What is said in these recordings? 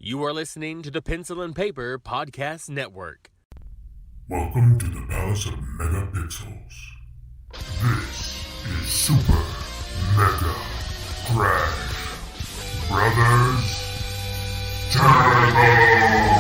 You are listening to the Pencil and Paper Podcast Network. Welcome to the Palace of Megapixels. This is Super Mega Crash Brothers Turbo!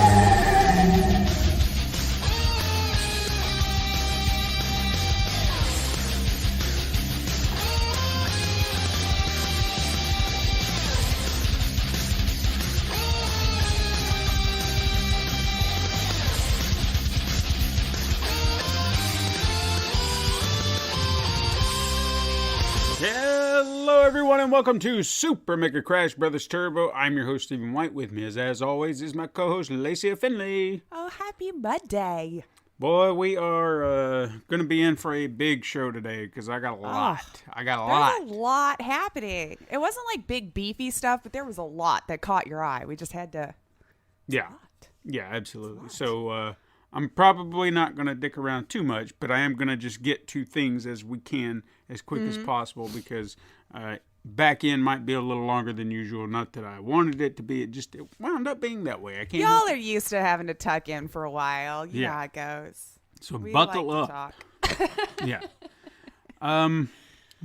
Hello everyone and welcome to Super Mega Crash Brothers Turbo. I'm your host Stephen White. With me as always is my co-host Lacey Finley. Oh, happy Mud Day. Boy, we are going to be in for a big show today because I got a lot. There's a lot happening. It wasn't like big beefy stuff, but there was a lot that caught your eye. We just had to... Yeah, absolutely. So I'm probably not going to dick around too much, but I am going to just get to things as we can as quick as possible because back end might be a little longer than usual. Not that I wanted it to be. It wound up being that way. I can't. Y'all are used to having to tuck in for a while. You know how it goes. So we buckle like up. To talk. Yeah. I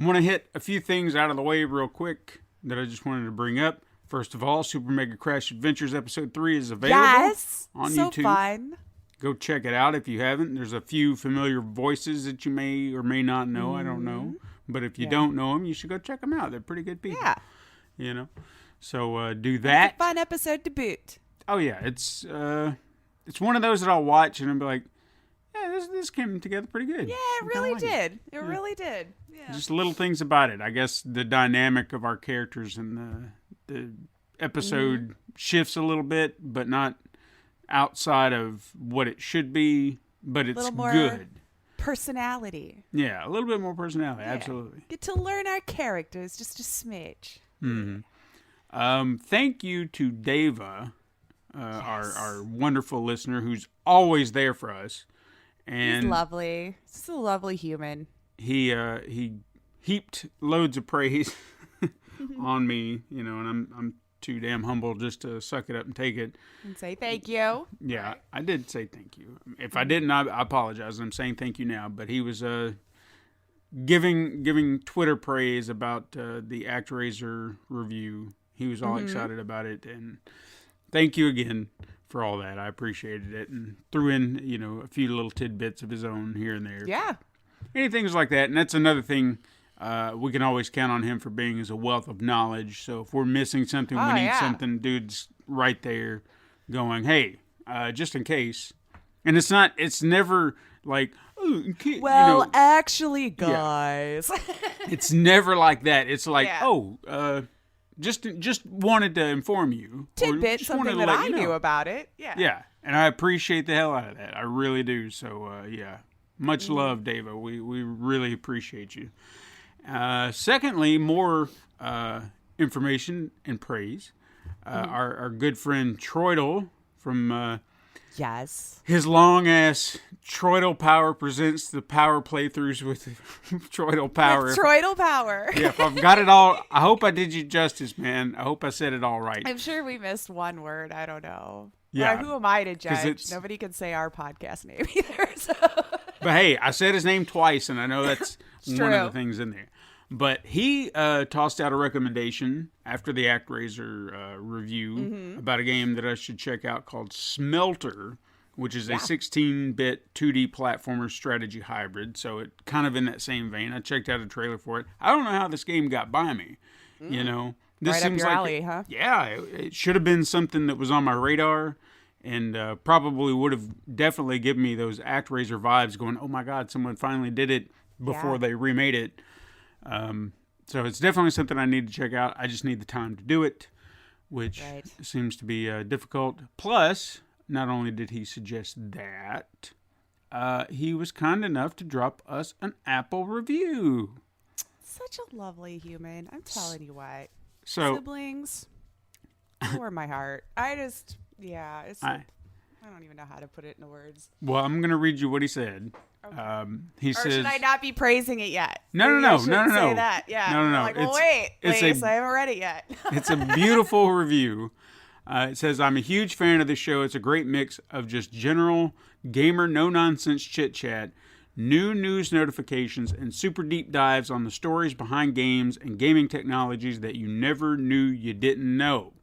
want to hit a few things out of the way real quick that I just wanted to bring up. First of all, Super Mega Crash Adventures Episode 3 is available on YouTube. So fun. Go check it out if you haven't. There's a few familiar voices that you may or may not know. I don't know. But if you don't know them, you should go check them out. They're pretty good people. Yeah. You know? So do that. It's a fun episode to boot. Oh, yeah. It's one of those that I'll watch and I'll be like, yeah, this came together pretty good. Yeah, it really did. It really did. Yeah. Just little things about it. I guess the dynamic of our characters and the episode shifts a little bit, but not outside of what it should be, but it's good. Personality. Yeah, a little bit more personality, absolutely. Get to learn our characters just a smidge. Mm-hmm. Thank you to Deva, our wonderful listener who's always there for us. And he's lovely. He's a lovely human. He heaped loads of praise on me, you know, and I'm too damn humble just to suck it up and take it. And say thank you. Yeah, I did say thank you. If I didn't, I apologize. I'm saying thank you now. But he was giving Twitter praise about the ActRaiser review. He was all excited about it. And thank you again for all that. I appreciated it. And threw in, you know, a few little tidbits of his own here and there. Yeah. Anything like that. And that's another thing. We can always count on him for being as a wealth of knowledge. So if we're missing something, we need something, dude's right there going, hey, just in case. And it's never like, oh, well, you know, actually, guys. Yeah. It's never like that. It's like, just wanted to inform you. Tidbit, something that I knew about it. Yeah. Yeah. And I appreciate the hell out of that. I really do. So, yeah. Much love, Dava. We really appreciate you. Secondly, more information and praise. Our good friend Troidal from his long-ass Troidal Power presents the Power playthroughs with Troidal Power. With Troidal Power. Yeah, if I've got it all, I hope I did you justice, man. I hope I said it all right. I'm sure we missed one word. I don't know. Yeah. Who am I to judge? Nobody can say our podcast name either. So. But hey, I said his name twice, and I know that's one of the things in there. But he tossed out a recommendation after the ActRaiser review about a game that I should check out called Smelter, which is a 16-bit 2D platformer strategy hybrid. So it kind of in that same vein. I checked out a trailer for it. I don't know how this game got by me. You know, this right seems up your like alley, huh? Yeah, it should have been something that was on my radar. And probably would have definitely given me those ActRaiser vibes going, oh my God, someone finally did it before they remade it. So it's definitely something I need to check out. I just need the time to do it, which seems to be difficult. Plus, not only did he suggest that, he was kind enough to drop us an Apple review. Such a lovely human. I'm telling you what. So, siblings, warm my heart. I don't even know how to put it into words. Well, I'm going to read you what he said. Okay. He or says, should I not be praising it yet? No. Say that. Yeah. No. Like, well, wait, I haven't read it yet. It's a beautiful review. It says, I'm a huge fan of the show. It's a great mix of just general gamer, no-nonsense chit-chat, new news notifications, and super deep dives on the stories behind games and gaming technologies that you never knew you didn't know.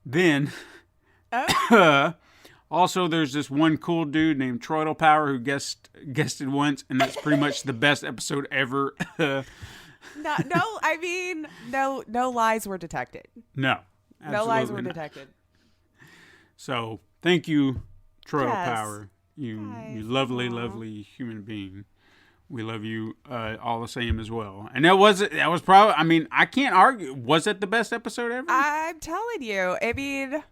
Then, also, there's this one cool dude named Troidal Power who guested once, and that's pretty much the best episode ever. No, no lies were detected. No. No lies were Absolutely not. detected. So, thank you, Troidal Yes. Power. You lovely human being. We love you all the same as well. And that was probably, I mean, I can't argue. Was it the best episode ever? I'm telling you. I mean,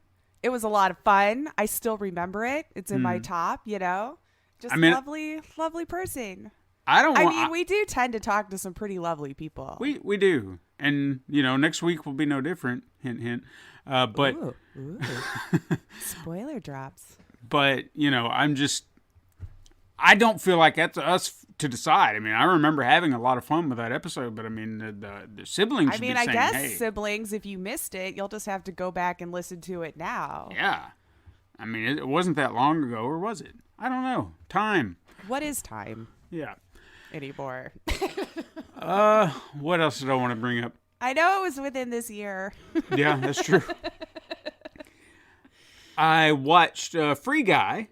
it was a lot of fun. I still remember it. It's in my top, you know. Just lovely person. We do tend to talk to some pretty lovely people. We do. And, you know, next week will be no different. Hint, hint. But Ooh. Spoiler drops. But, you know, I don't feel like that's us to decide. I mean, I remember having a lot of fun with that episode, but I mean, the siblings should be saying, guess hey. siblings, if you missed it, you'll just have to go back and listen to it now. Yeah. I mean, it wasn't that long ago, or was it? I don't know. Time. What is time Yeah. anymore? What else did I want to bring up? I know it was within this year. Yeah, that's true. I watched Free Guy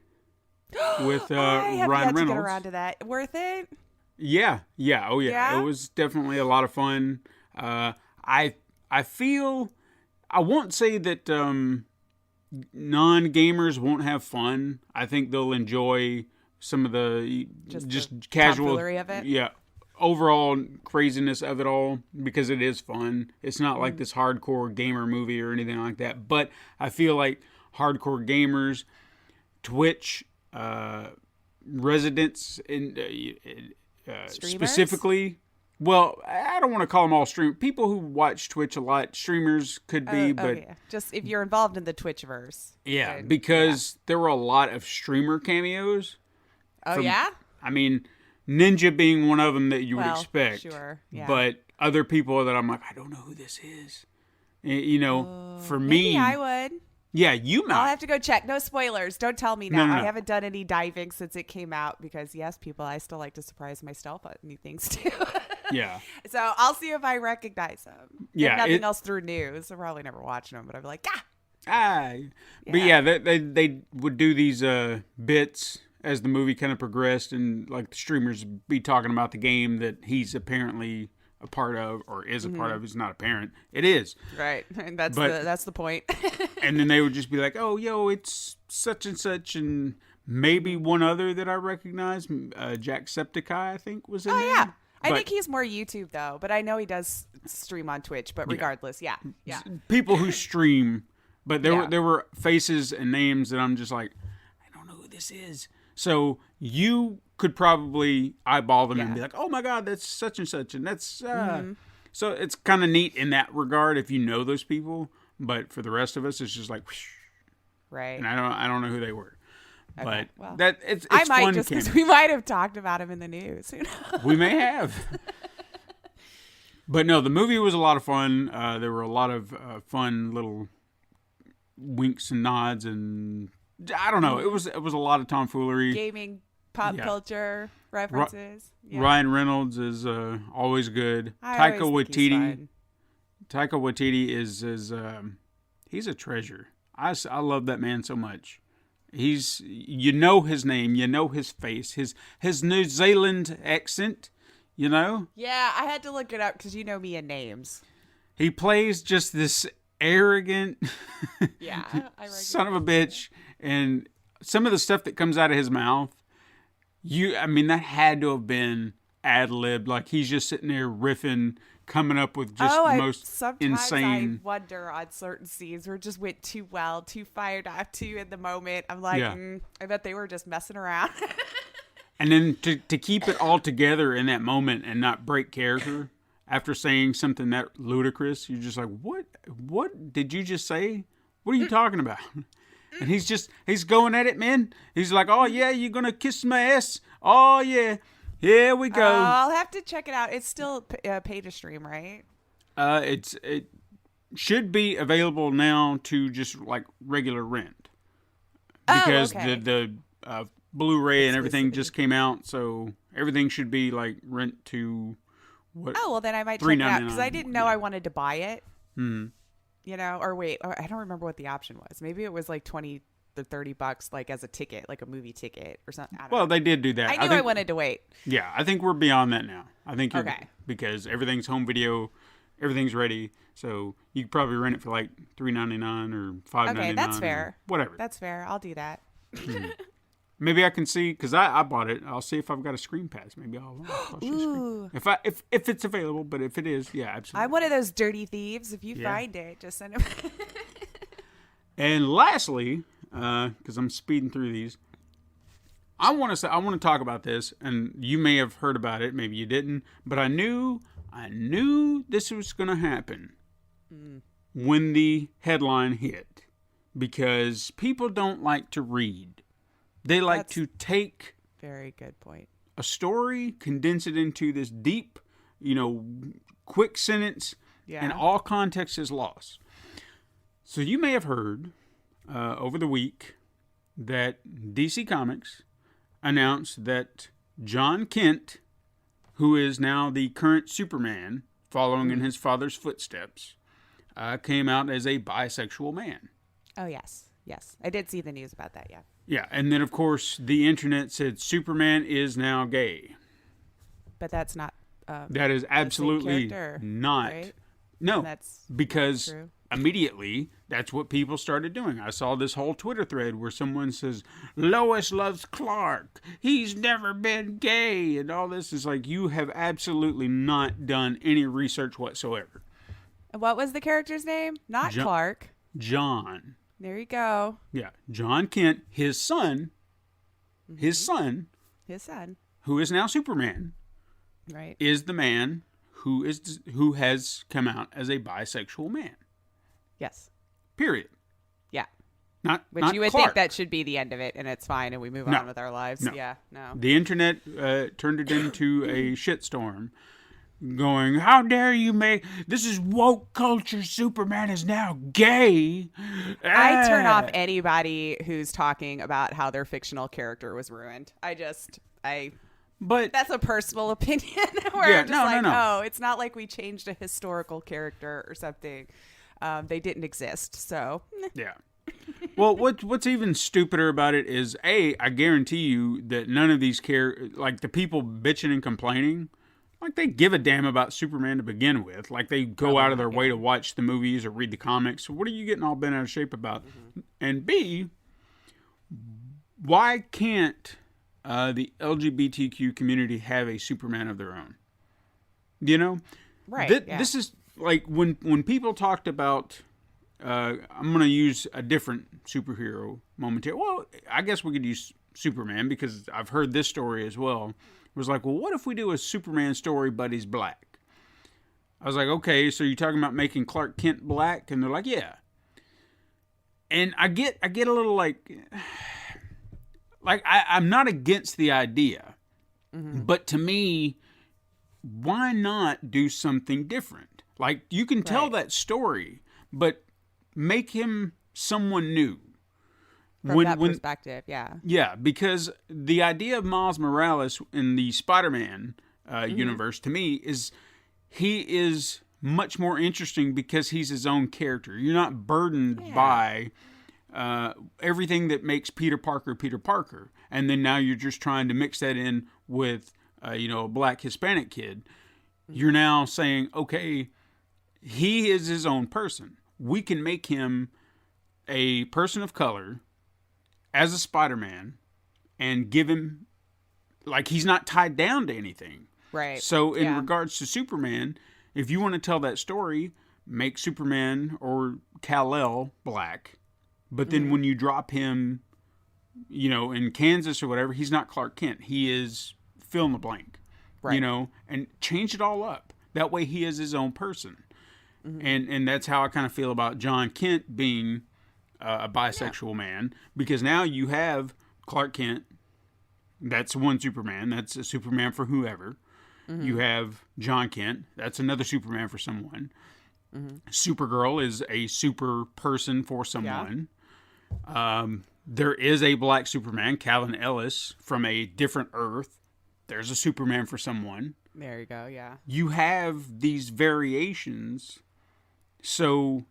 with I have Ryan yet to Reynolds. get around to that. Worth it? Yeah. Oh yeah. Yeah? It was definitely a lot of fun. I feel I won't say that non-gamers won't have fun. I think they'll enjoy some of the just the casual tomfoolery of it? Yeah. Overall craziness of it all, because it is fun. It's not like this hardcore gamer movie or anything like that. But I feel like hardcore gamers, Twitch residents, in specifically. Well, I don't want to call them all people who watch Twitch a lot. Streamers could be, but yeah. Just if you're involved in the Twitchverse. yeah, then, because there were a lot of streamer cameos. Oh yeah. I mean, Ninja being one of them that you would expect. Sure. Yeah. But other people that I'm like, I don't know who this is. You know, for maybe me, I would. Yeah, you might. I'll have to go check. No spoilers. Don't tell me now. No. I haven't done any diving since it came out because, yes, people, I still like to surprise myself on new things too. Yeah. So I'll see if I recognize them. Yeah, If nothing else through news. I'll probably never watch them, but I'll be like, But yeah, they would do these bits as the movie kind of progressed, and like the streamers be talking about the game that he's apparently a part of, or is a part of. It's not apparent. It is. Right. And that's the point. And then they would just be like, oh, yo, it's such and such, and maybe one other that I recognize, Jacksepticeye, I think, was in there. Yeah. I think he's more YouTube, though, but I know he does stream on Twitch, but regardless, yeah. People who stream, but there were faces and names that I'm just like, I don't know who this is. So you could probably eyeball them and be like, oh my God, that's such and such, and that's... So it's kind of neat in that regard if you know those people, but for the rest of us, it's just like, whoosh, right. and I don't know who they were. Okay, But that it's I might fun just because we might have talked about him in the news. Who knows? We may have. But no, the movie was a lot of fun. There were a lot of fun little winks and nods, and I don't know. It was a lot of tomfoolery. Gaming, pop culture references. Ryan Reynolds is always good. Taika Waititi is he's a treasure. I love that man so much. He's, you know his name, you know his face, his New Zealand accent, you know? Yeah, I had to look it up because you know me and names. He plays just this arrogant son of a bitch, and some of the stuff that comes out of his mouth, that had to have been ad-libbed. Like, he's just sitting there riffing, coming up with just the most sometimes insane... I wonder on certain scenes where it just went too well, too fired up, too in the moment. I'm like, I bet they were just messing around. And then to keep it all together in that moment and not break character after saying something that ludicrous, you're just like, what did you just say? What are you talking about? And he's going at it, man. He's like, oh yeah, you're going to kiss my ass. Oh yeah. Here we go. I'll have to check it out. It's still pay to stream, right? should be available now to just like regular rent. Because the Blu-ray and everything just came out, so everything should be like rent to what? Oh, well then I might check it out because I didn't know I wanted to buy it. Hmm. You know, or wait, I don't remember what the option was. Maybe it was like $20 to $30, like as a ticket, like a movie ticket or something. Well, they did do that. I knew I wanted to wait. Yeah, I think we're beyond that now. I think you're because everything's home video, everything's ready, so you could probably rent it for like $3.99 or $5.99. Okay, that's fair. Whatever. That's fair. I'll do that. Maybe I can see because I bought it. I'll see if I've got a screen pass. Maybe I'll Ooh. if it's available. But if it is, yeah, absolutely. I'm one of those dirty thieves. If you find it, just send it. And lastly, because I'm speeding through these, I want to talk about this, and you may have heard about it, maybe you didn't, but I knew this was going to happen when the headline hit, because people don't like to read. They like to take very good point. A story, condense it into this deep, quick sentence, and all context is lost. So you may have heard over the week that DC Comics announced that John Kent, who is now the current Superman, following in his father's footsteps, came out as a bisexual man. Oh, yes. Yes. I did see the news about that, yeah. Yeah, and then, of course, the internet said Superman is now gay. But that's not... that is absolutely not. Right? No, that's because true. Immediately, that's what people started doing. I saw this whole Twitter thread where someone says, Lois loves Clark. He's never been gay. And all this is like, you have absolutely not done any research whatsoever. What was the character's name? Not Clark. John. There you go. Yeah. John Kent, his son, who is now Superman, right, is the man who has come out as a bisexual man. Yes. Period. Yeah. Not you would Clark. think that should be the end of it, and it's fine, and we move on with our lives. No. Yeah. No. The internet turned it into a shitstorm. Going, how dare you make this is woke culture. Superman is now gay. I turn off anybody who's talking about how their fictional character was ruined. But that's a personal opinion. Where I'm just oh, it's not like we changed a historical character or something. They didn't exist, so yeah. Well, what's even stupider about it is I guarantee you that none of these like the people bitching and complaining. Like, they give a damn about Superman to begin with. Like, they go out of their way to watch the movies or read the comics. So what are you getting all bent out of shape about? Mm-hmm. And B, why can't the LGBTQ community have a Superman of their own? You know? Right. This is, like, when people talked about... I'm going to use a different superhero momentarily. Well, I guess we could use Superman because I've heard this story as well. It was like, well, what if we do a Superman story, but he's black? I was like, okay, so you're talking about making Clark Kent black? And they're like, yeah. And I get a little like I'm not against the idea, but to me, why not do something different? Like, you can tell that story, but make him someone new. From that perspective, yeah. Yeah, because the idea of Miles Morales in the Spider-Man universe, to me, is he is much more interesting because he's his own character. You're not burdened by everything that makes Peter Parker. And then now you're just trying to mix that in with, a black Hispanic kid. You're now saying, okay, he is his own person. We can make him a person of color as a Spider-Man and give him, like, he's not tied down to anything. Right. So in regards to Superman, if you want to tell that story, make Superman or Kal-El black. But then when you drop him, in Kansas or whatever, he's not Clark Kent. He is fill in the blank. Right. And change it all up. That way he is his own person. Mm-hmm. And that's how I kind of feel about John Kent being a bisexual man, because now you have Clark Kent. That's one Superman. That's a Superman for whoever. Mm-hmm. You have John Kent. That's another Superman for someone. Supergirl is a super person for someone. There is a black Superman, Calvin Ellis, from a different Earth. There's a Superman for someone. There you go, yeah. You have these variations. So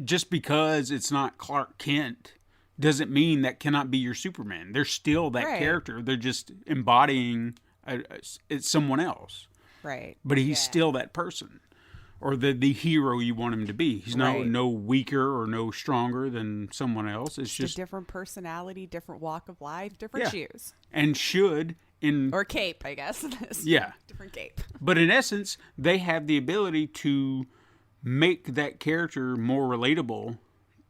just because it's not Clark Kent doesn't mean that cannot be your Superman. They're still that character. They're just embodying it's someone else. Right. But he's still that person. Or the hero you want him to be. He's no weaker or no stronger than someone else. It's just a different personality, different walk of life, different shoes. And should or cape, I guess. Different cape. But in essence, they have the ability to make that character more relatable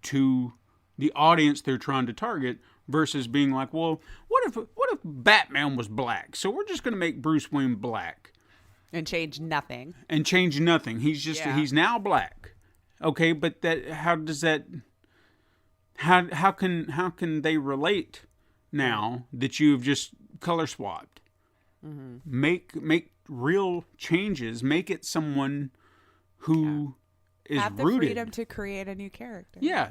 to the audience they're trying to target versus being like, well, what if Batman was black? So we're just going to make Bruce Wayne black. And change nothing. He's just he's now black. Okay, but how can they relate now that you've just color swapped? Make real changes. Make it someone who is have the rooted. Freedom to create a new character. Yeah,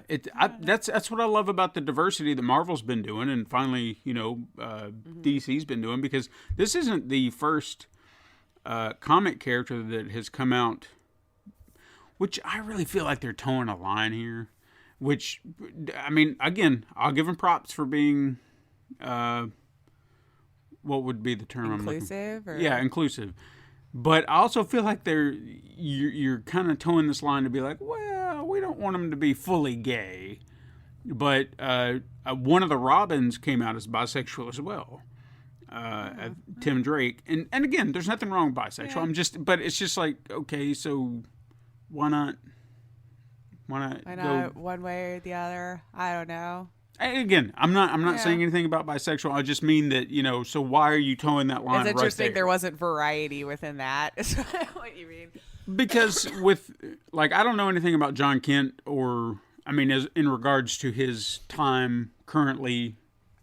that's what I love about the diversity that Marvel's been doing, and finally, DC's been doing, because this isn't the first comic character that has come out, which I really feel like they're towing a line here. Which, I mean, again, I'll give them props for being, what would be the term? Inclusive? Inclusive. But I also feel like you're kind of towing this line to be like, well, we don't want them to be fully gay. But one of the Robins came out as bisexual as well. Tim Drake, and again, there's nothing wrong with bisexual. Yeah. But it's just like, okay, so why not go one way or the other? I don't know. And again, I'm not saying anything about bisexual. I just mean that, so why are you towing that line? It's interesting right there wasn't variety within that. Is what you mean? Because I don't know anything about John Kent, or as in regards to his time currently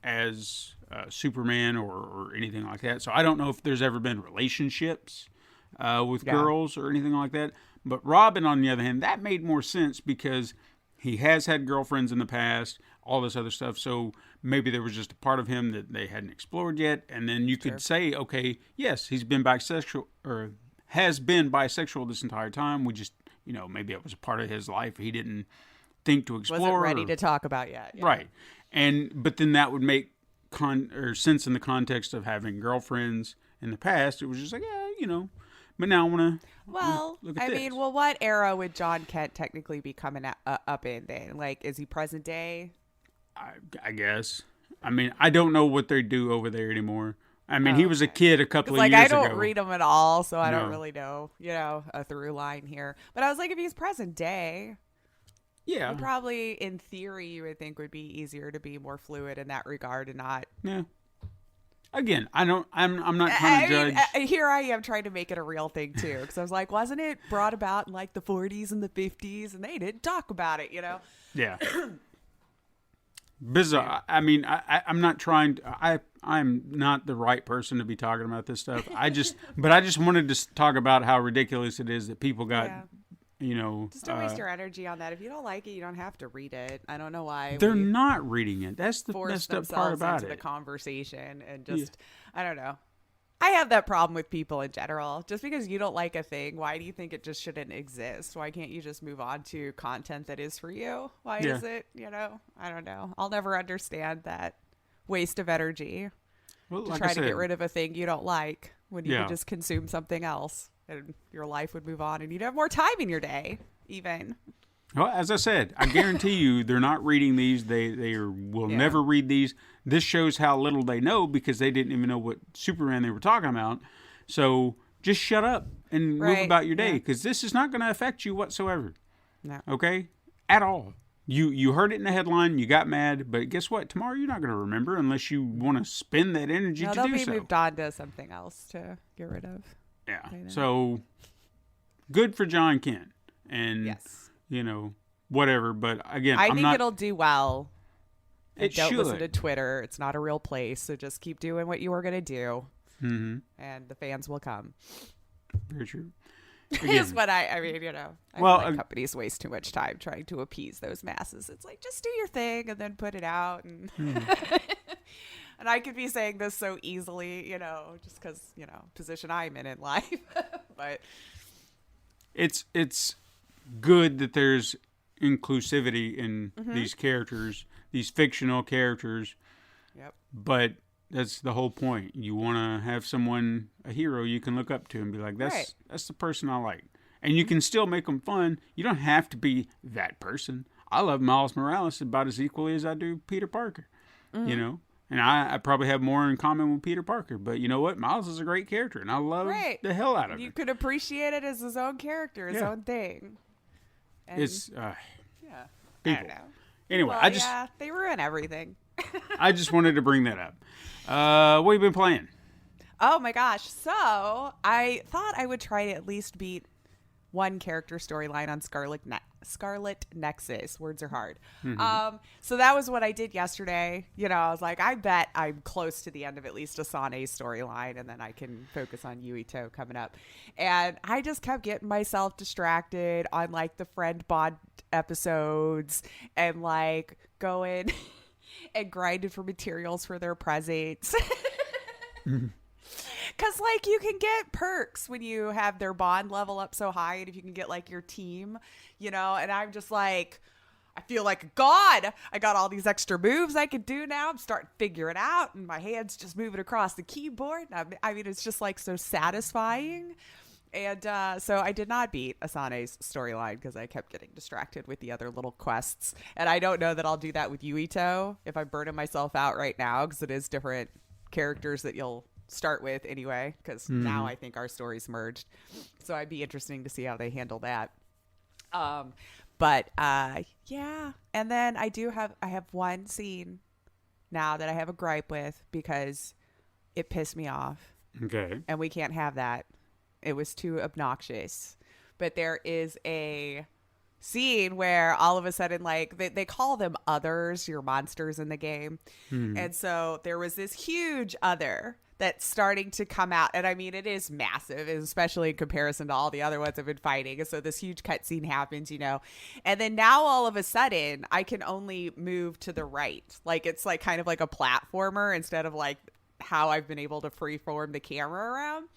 as Superman or anything like that. So I don't know if there's ever been relationships with girls or anything like that. But Robin, on the other hand, that made more sense because he has had girlfriends in the past, all this other stuff. So maybe there was just a part of him that they hadn't explored yet. And then you could say, okay, yes, he's been bisexual or has been bisexual this entire time. We just, maybe it was a part of his life he didn't think to explore. Wasn't ready to talk about yet. Yeah. Right. But then that would make sense in the context of having girlfriends in the past. It was just like, but now I want to look at this. What era would John Kent technically be coming up in then? Like, is he present day? I guess. I don't know what they do over there anymore. He was a kid a couple of years ago. I don't read them at all, so I don't really know, a through line here. But I was like, if he's present day, probably, in theory, you would think would be easier to be more fluid in that regard and not. Yeah. Again, I'm not trying to judge. Here I am trying to make it a real thing too, because I was like, wasn't it brought about in like the 40s and the 50s, and they didn't talk about it, Yeah. Bizarre. I'm not trying. I'm not the right person to be talking about this stuff. I just wanted to talk about how ridiculous it is that people got. Just don't waste your energy on that. If you don't like it, you don't have to read it. I don't know why they're not reading it. That's the messed up part about into it. The conversation and just I don't know. I have that problem with people in general. Just because you don't like a thing, why do you think it just shouldn't exist? Why can't you just move on to content that is for you? Why is it? I don't know. I'll never understand that waste of energy to try to get rid of a thing you don't like when you can just consume something else. And your life would move on, and you'd have more time in your day, even. Well, as I said, I guarantee you they're not reading these. They will never read these. This shows how little they know because they didn't even know what Superman they were talking about. So just shut up and move about your day because this is not going to affect you whatsoever. No. Okay? At all. You heard it in the headline, you got mad, but guess what? Tomorrow you're not going to remember unless you want to spend that energy to do so. They'll be moved on to something else to get rid of. Yeah. So good for John Kent. And, whatever. But again, I think it'll do well. And It don't should. listen to Twitter. It's not a real place. So just keep doing what you were going to do. Mm-hmm. And the fans will come. Very true. is what I mean, you know. I feel like companies waste too much time trying to appease those masses. It's like, just do your thing and then put it out. And and I could be saying this so easily, you know, just because, you know, position I'm in life. But it's good that there's inclusivity in these characters, these fictional characters. Yep. But that's the whole point. You want to have someone, a hero you can look up to and be like, that's the person I like. And you can still make them fun. You don't have to be that person. I love Miles Morales about as equally as I do Peter Parker, you know? And I probably have more in common with Peter Parker. But you know what? Miles is a great character, and I love the hell out of him. You could appreciate it as his own character, his own thing. And it's, people. I don't know. Anyway, well, they ruin everything. I just wanted to bring that up. What have you been playing? Oh my gosh. So I thought I would try to at least beat one character storyline on Scarlet Nexus. Words are hard. So that was what I did yesterday. You know, I was like, I bet I'm close to the end of at least Asane's storyline, and then I can focus on Yuito coming up. And I just kept getting myself distracted on like the friend bond episodes and like going and grinding for materials for their presents. Because, like, you can get perks when you have their bond level up so high, and if you can get, like, your team, you know, and I'm just like, I feel like a god. I got all these extra moves I could do now. I'm starting to figure it out, and my hand's just moving across the keyboard. I mean, it's just, like, so satisfying. And so I did not beat Asane's storyline because I kept getting distracted with the other little quests. And I don't know that I'll do that with Yuito if I'm burning myself out right now, because it is different characters that you'll start with anyway, because now I think our stories merged, so I'd be interesting to see how they handle that. But yeah, and then I have one scene now that I have a gripe with because it pissed me off. Okay. And we can't have that. It was too obnoxious. But there is a scene where all of a sudden, like, they call them others, your monsters in the game. And so there was this huge other that's starting to come out. And I mean, it is massive, especially in comparison to all the other ones I've been fighting. And so this huge cutscene happens, you know. And then now all of a sudden, I can only move to the right. Like, it's like kind of like a platformer instead of like how I've been able to freeform the camera around.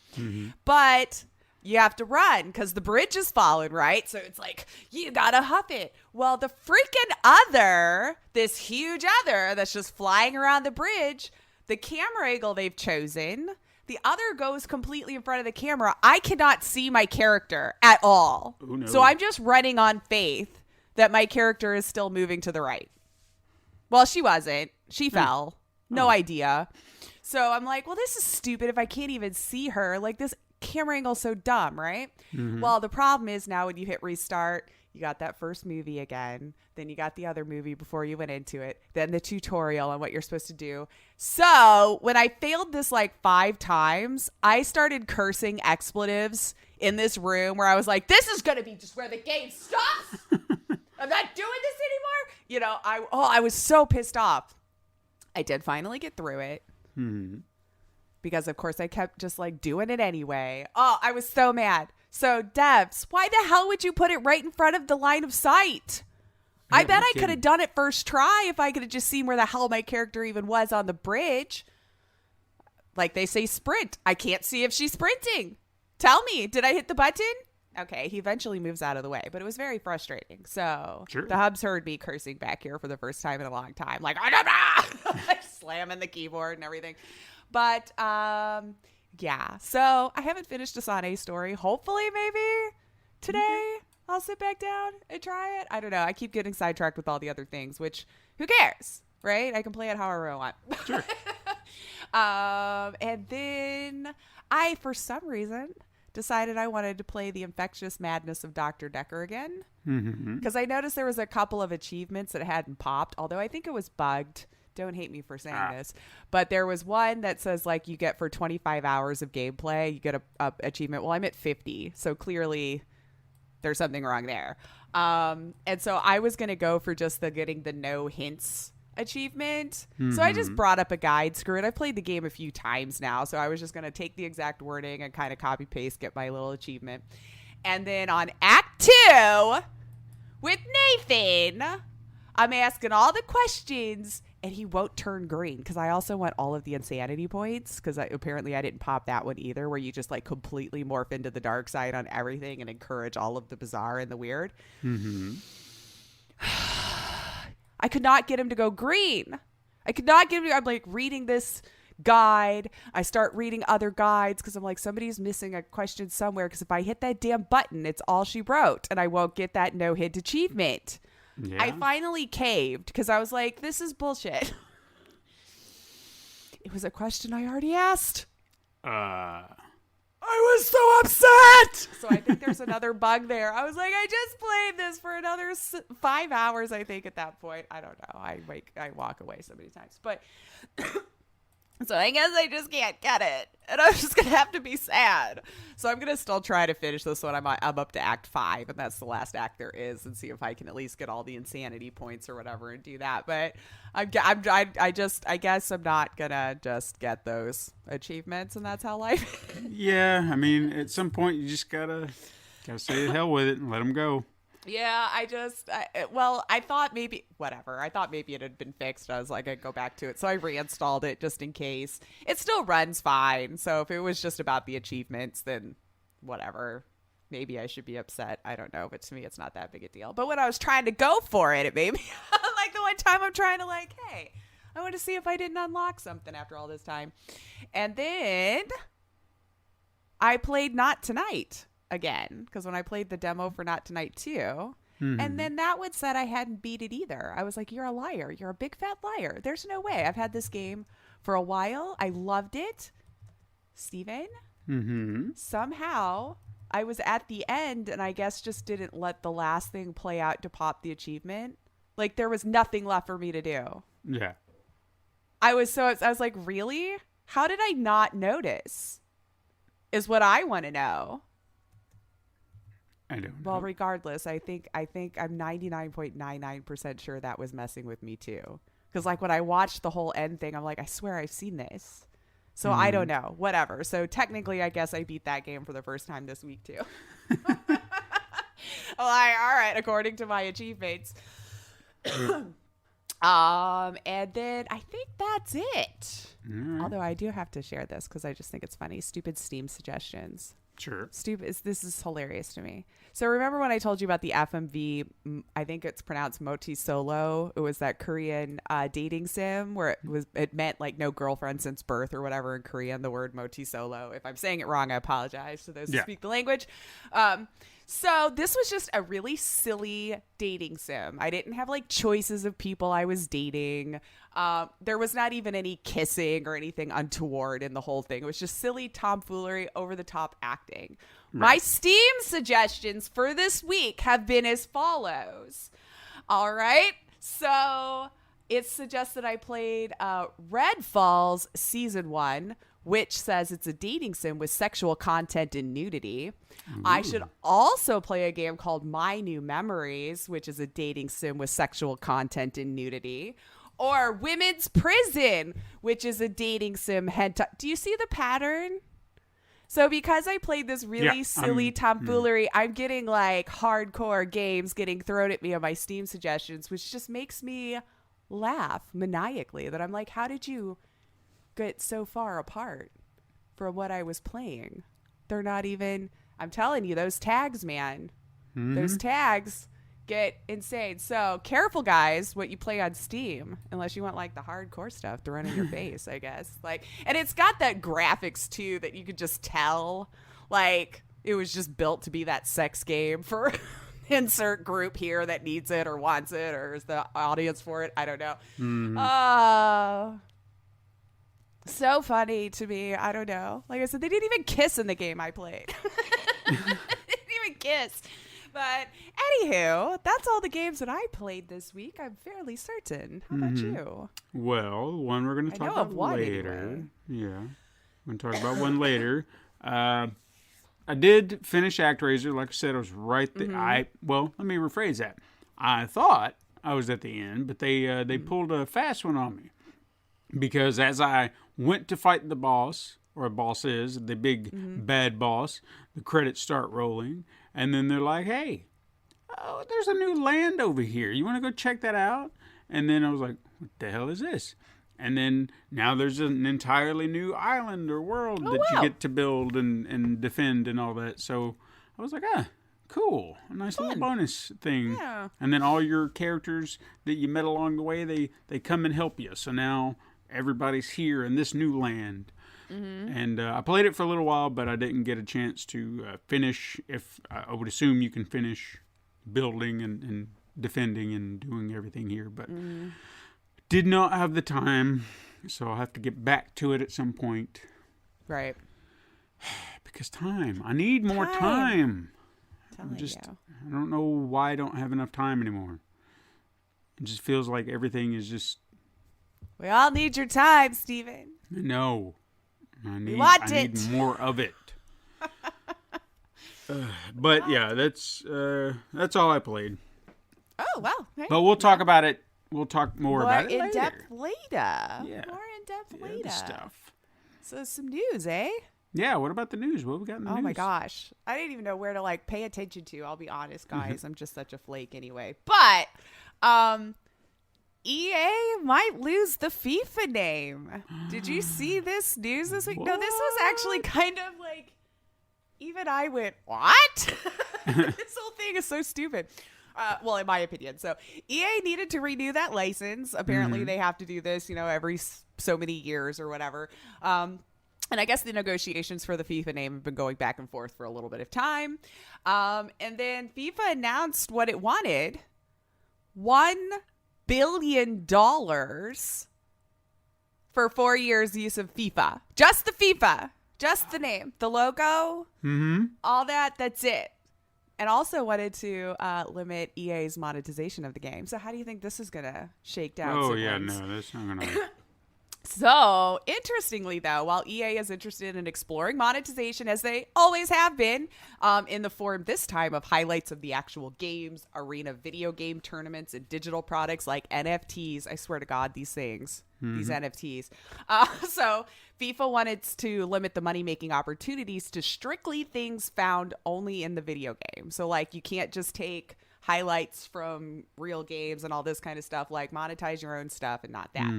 But you have to run because the bridge is falling, right? So it's like, you gotta huff it. Well, the freaking other, this huge other that's just flying around the bridge, the camera angle they've chosen, the other goes completely in front of the camera. I cannot see my character at all. Oh, no. So I'm just running on faith that my character is still moving to the right. Well, she wasn't. She fell. No idea. So I'm like, well, this is stupid if I can't even see her. Like, this camera angle's so dumb, right? Well, the problem is now when you hit restart, you got that first movie again. Then you got the other movie before you went into it. Then the tutorial on what you're supposed to do. So when I failed this like 5 times, I started cursing expletives in this room where I was like, this is going to be just where the game stops. I'm not doing this anymore. You know, I was so pissed off. I did finally get through it. Because, of course, I kept just, like, doing it anyway. Oh, I was so mad. So, devs, why the hell would you put it right in front of the line of sight? I bet I could have done it first try if I could have just seen where the hell my character even was on the bridge. Like, they say sprint. I can't see if she's sprinting. Tell me, did I hit the button? Okay, he eventually moves out of the way, but it was very frustrating. So, the hubs heard me cursing back here for the first time in a long time. Like, like slamming the keyboard and everything. But, yeah. So, I haven't finished Asane's story. Hopefully, maybe today I'll sit back down and try it. I don't know. I keep getting sidetracked with all the other things, which, who cares, right? I can play it however I want. Sure. And then I, for some reason, decided I wanted to play The Infectious Madness of Dr. Decker again. Because I noticed there was a couple of achievements that hadn't popped, although I think it was bugged. Don't hate me for saying this. But there was one that says, like, you get for 25 hours of gameplay, you get a achievement. Well, I'm at 50, so clearly there's something wrong there. And so I was going to go for just getting the no hints achievement. So I just brought up a guide. Screw it. I've played the game a few times now, so I was just going to take the exact wording and kind of copy paste, get my little achievement. And then on Act 2, with Nathan, I'm asking all the questions, and he won't turn green because I also want all of the insanity points because apparently I didn't pop that one either, where you just like completely morph into the dark side on everything and encourage all of the bizarre and the weird. Mm-hmm. I could not get him to go green. I could not get him to, I'm like reading this guide. I start reading other guides because I'm like, somebody's missing a question somewhere because if I hit that damn button, it's all she wrote and I won't get that no-hit achievement. Yeah. I finally caved because I was like, this is bullshit. It was a question I already asked. I was so upset. So I think there's another bug there. I was like, I just played this for another 5 hours, I think, at that point. I don't know. I walk away so many times. But so I guess I just can't get it. And I'm just going to have to be sad. So I'm going to still try to finish this one. I'm up to Act 5, and that's the last act there is, and see if I can at least get all the insanity points or whatever and do that. But I guess I'm not going to just get those achievements, and that's how life is. Yeah, I mean, at some point you just got to say the hell with it and let them go. Yeah, I thought maybe, whatever. I thought maybe it had been fixed. I was like, I'd go back to it. So I reinstalled it just in case. It still runs fine. So if it was just about the achievements, then whatever. Maybe I should be upset. I don't know. But to me, it's not that big a deal. But when I was trying to go for it, it made me, like the one time I'm trying to like, hey, I want to see if I didn't unlock something after all this time. And then I played Not Tonight again, because when I played the demo for Not Tonight 2, and then that one said I hadn't beat it either. I was like, you're a liar. You're a big fat liar. There's no way. I've had this game for a while. I loved it. Steven, somehow I was at the end and I guess just didn't let the last thing play out to pop the achievement. Like there was nothing left for me to do. Yeah. I was like, really? How did I not notice? Is what I want to know. I don't know. Well, regardless, I think I'm 99.99% sure that was messing with me too. Because like when I watched the whole end thing, I'm like, I swear I've seen this. So I don't know. Whatever. So technically, I guess I beat that game for the first time this week too. Well, all right, according to my achievements. And then I think that's it. Although I do have to share this because I just think it's funny. Stupid Steam suggestions. Sure. This is hilarious to me. So remember when I told you about the FMV, I think it's pronounced Moti Solo. It was that Korean dating sim where it meant like no girlfriend since birth or whatever in Korean, the word Moti Solo. If I'm saying it wrong, I apologize to those who speak the language. So this was just a really silly dating sim. I didn't have like choices of people I was dating. There was not even any kissing or anything untoward in the whole thing. It was just silly tomfoolery, over the top acting. Right. My Steam suggestions for this week have been as follows. All right. So it suggests that I played Red Falls Season 1, which says it's a dating sim with sexual content and nudity. Ooh. I should also play a game called My New Memories, which is a dating sim with sexual content and nudity. Or Women's Prison, which is a dating sim hentai. Do you see the pattern? So because I played this really silly tomfoolery, I'm getting like hardcore games getting thrown at me on my Steam suggestions, which just makes me laugh maniacally. That I'm like, how did you get so far apart from what I was playing? They're not even, I'm telling you, those tags, man. Those tags get insane. So careful, guys, what you play on Steam, unless you want like the hardcore stuff thrown in your face, I guess. Like, and it's got that graphics too that you could just tell like it was just built to be that sex game for insert group here that needs it or wants it or is the audience for it. I don't know. So funny to me. I don't know. Like I said, they didn't even kiss in the game I played. They didn't even kiss. But anywho, that's all the games that I played this week. I'm fairly certain. How about you? Well, one we're going to talk about later. Anyway. Yeah, we're going to talk about one later. I did finish ActRaiser. Like I said, I was right there. Well, let me rephrase that. I thought I was at the end, but they pulled a fast one on me. Because as I went to fight the boss, or boss is, the big bad boss, the credits start rolling, and then they're like, hey, oh, there's a new land over here. You want to go check that out? And then I was like, what the hell is this? And then now there's an entirely new island or world that you get to build and defend and all that. So I was like, cool. A nice little bonus thing. Yeah. And then all your characters that you met along the way, they come and help you. So now everybody's here in this new land. Mm-hmm. And I played it for a little while, but I didn't get a chance to finish. If I would assume you can finish building and defending and doing everything here, but did not have the time, so I'll have to get back to it at some point. Right. Because I need more time. I don't know why I don't have enough time anymore. It just feels like everything is just... We all need your time, Steven. No. I need more of it. But yeah, that's all I played. Oh, well. Hey. But we'll talk about it. We'll talk more about it later. More in-depth later. Yeah. More in-depth later. The stuff. So some news, eh? Yeah, what about the news? What we got in the news? Oh my gosh. I didn't even know where to pay attention to. I'll be honest, guys. I'm just such a flake anyway. But EA might lose the FIFA name. Did you see this news this week? What? No, this was actually kind of like, even I went, what? This whole thing is so stupid. Well, in my opinion. So EA needed to renew that license. Apparently they have to do this, every so many years or whatever. And I guess the negotiations for the FIFA name have been going back and forth for a little bit of time. And then FIFA announced what it wanted. $1 billion for 4 years use of FIFA. Just the FIFA. Just the name. The logo. All that. That's it. And also wanted to limit EA's monetization of the game. So how do you think this is going to shake down? Oh, yeah, no, that's not going to... So, interestingly, though, while EA is interested in exploring monetization, as they always have been, in the form this time of highlights of the actual games, arena video game tournaments, and digital products like NFTs. I swear to God, these things, these NFTs. So, FIFA wanted to limit the money-making opportunities to strictly things found only in the video game. So, you can't just take highlights from real games and all this kind of stuff, monetize your own stuff and not that.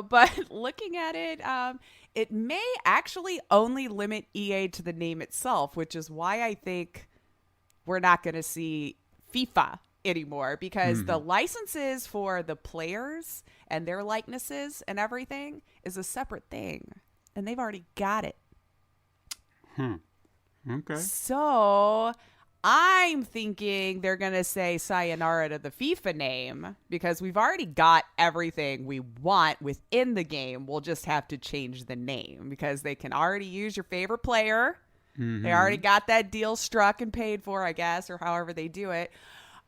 But looking at it, it may actually only limit EA to the name itself, which is why I think we're not going to see FIFA anymore, because the licenses for the players and their likenesses and everything is a separate thing, and they've already got it. Okay. So I'm thinking they're going to say sayonara to the FIFA name, because we've already got everything we want within the game. We'll just have to change the name, because they can already use your favorite player. They already got that deal struck and paid for, I guess, or however they do it.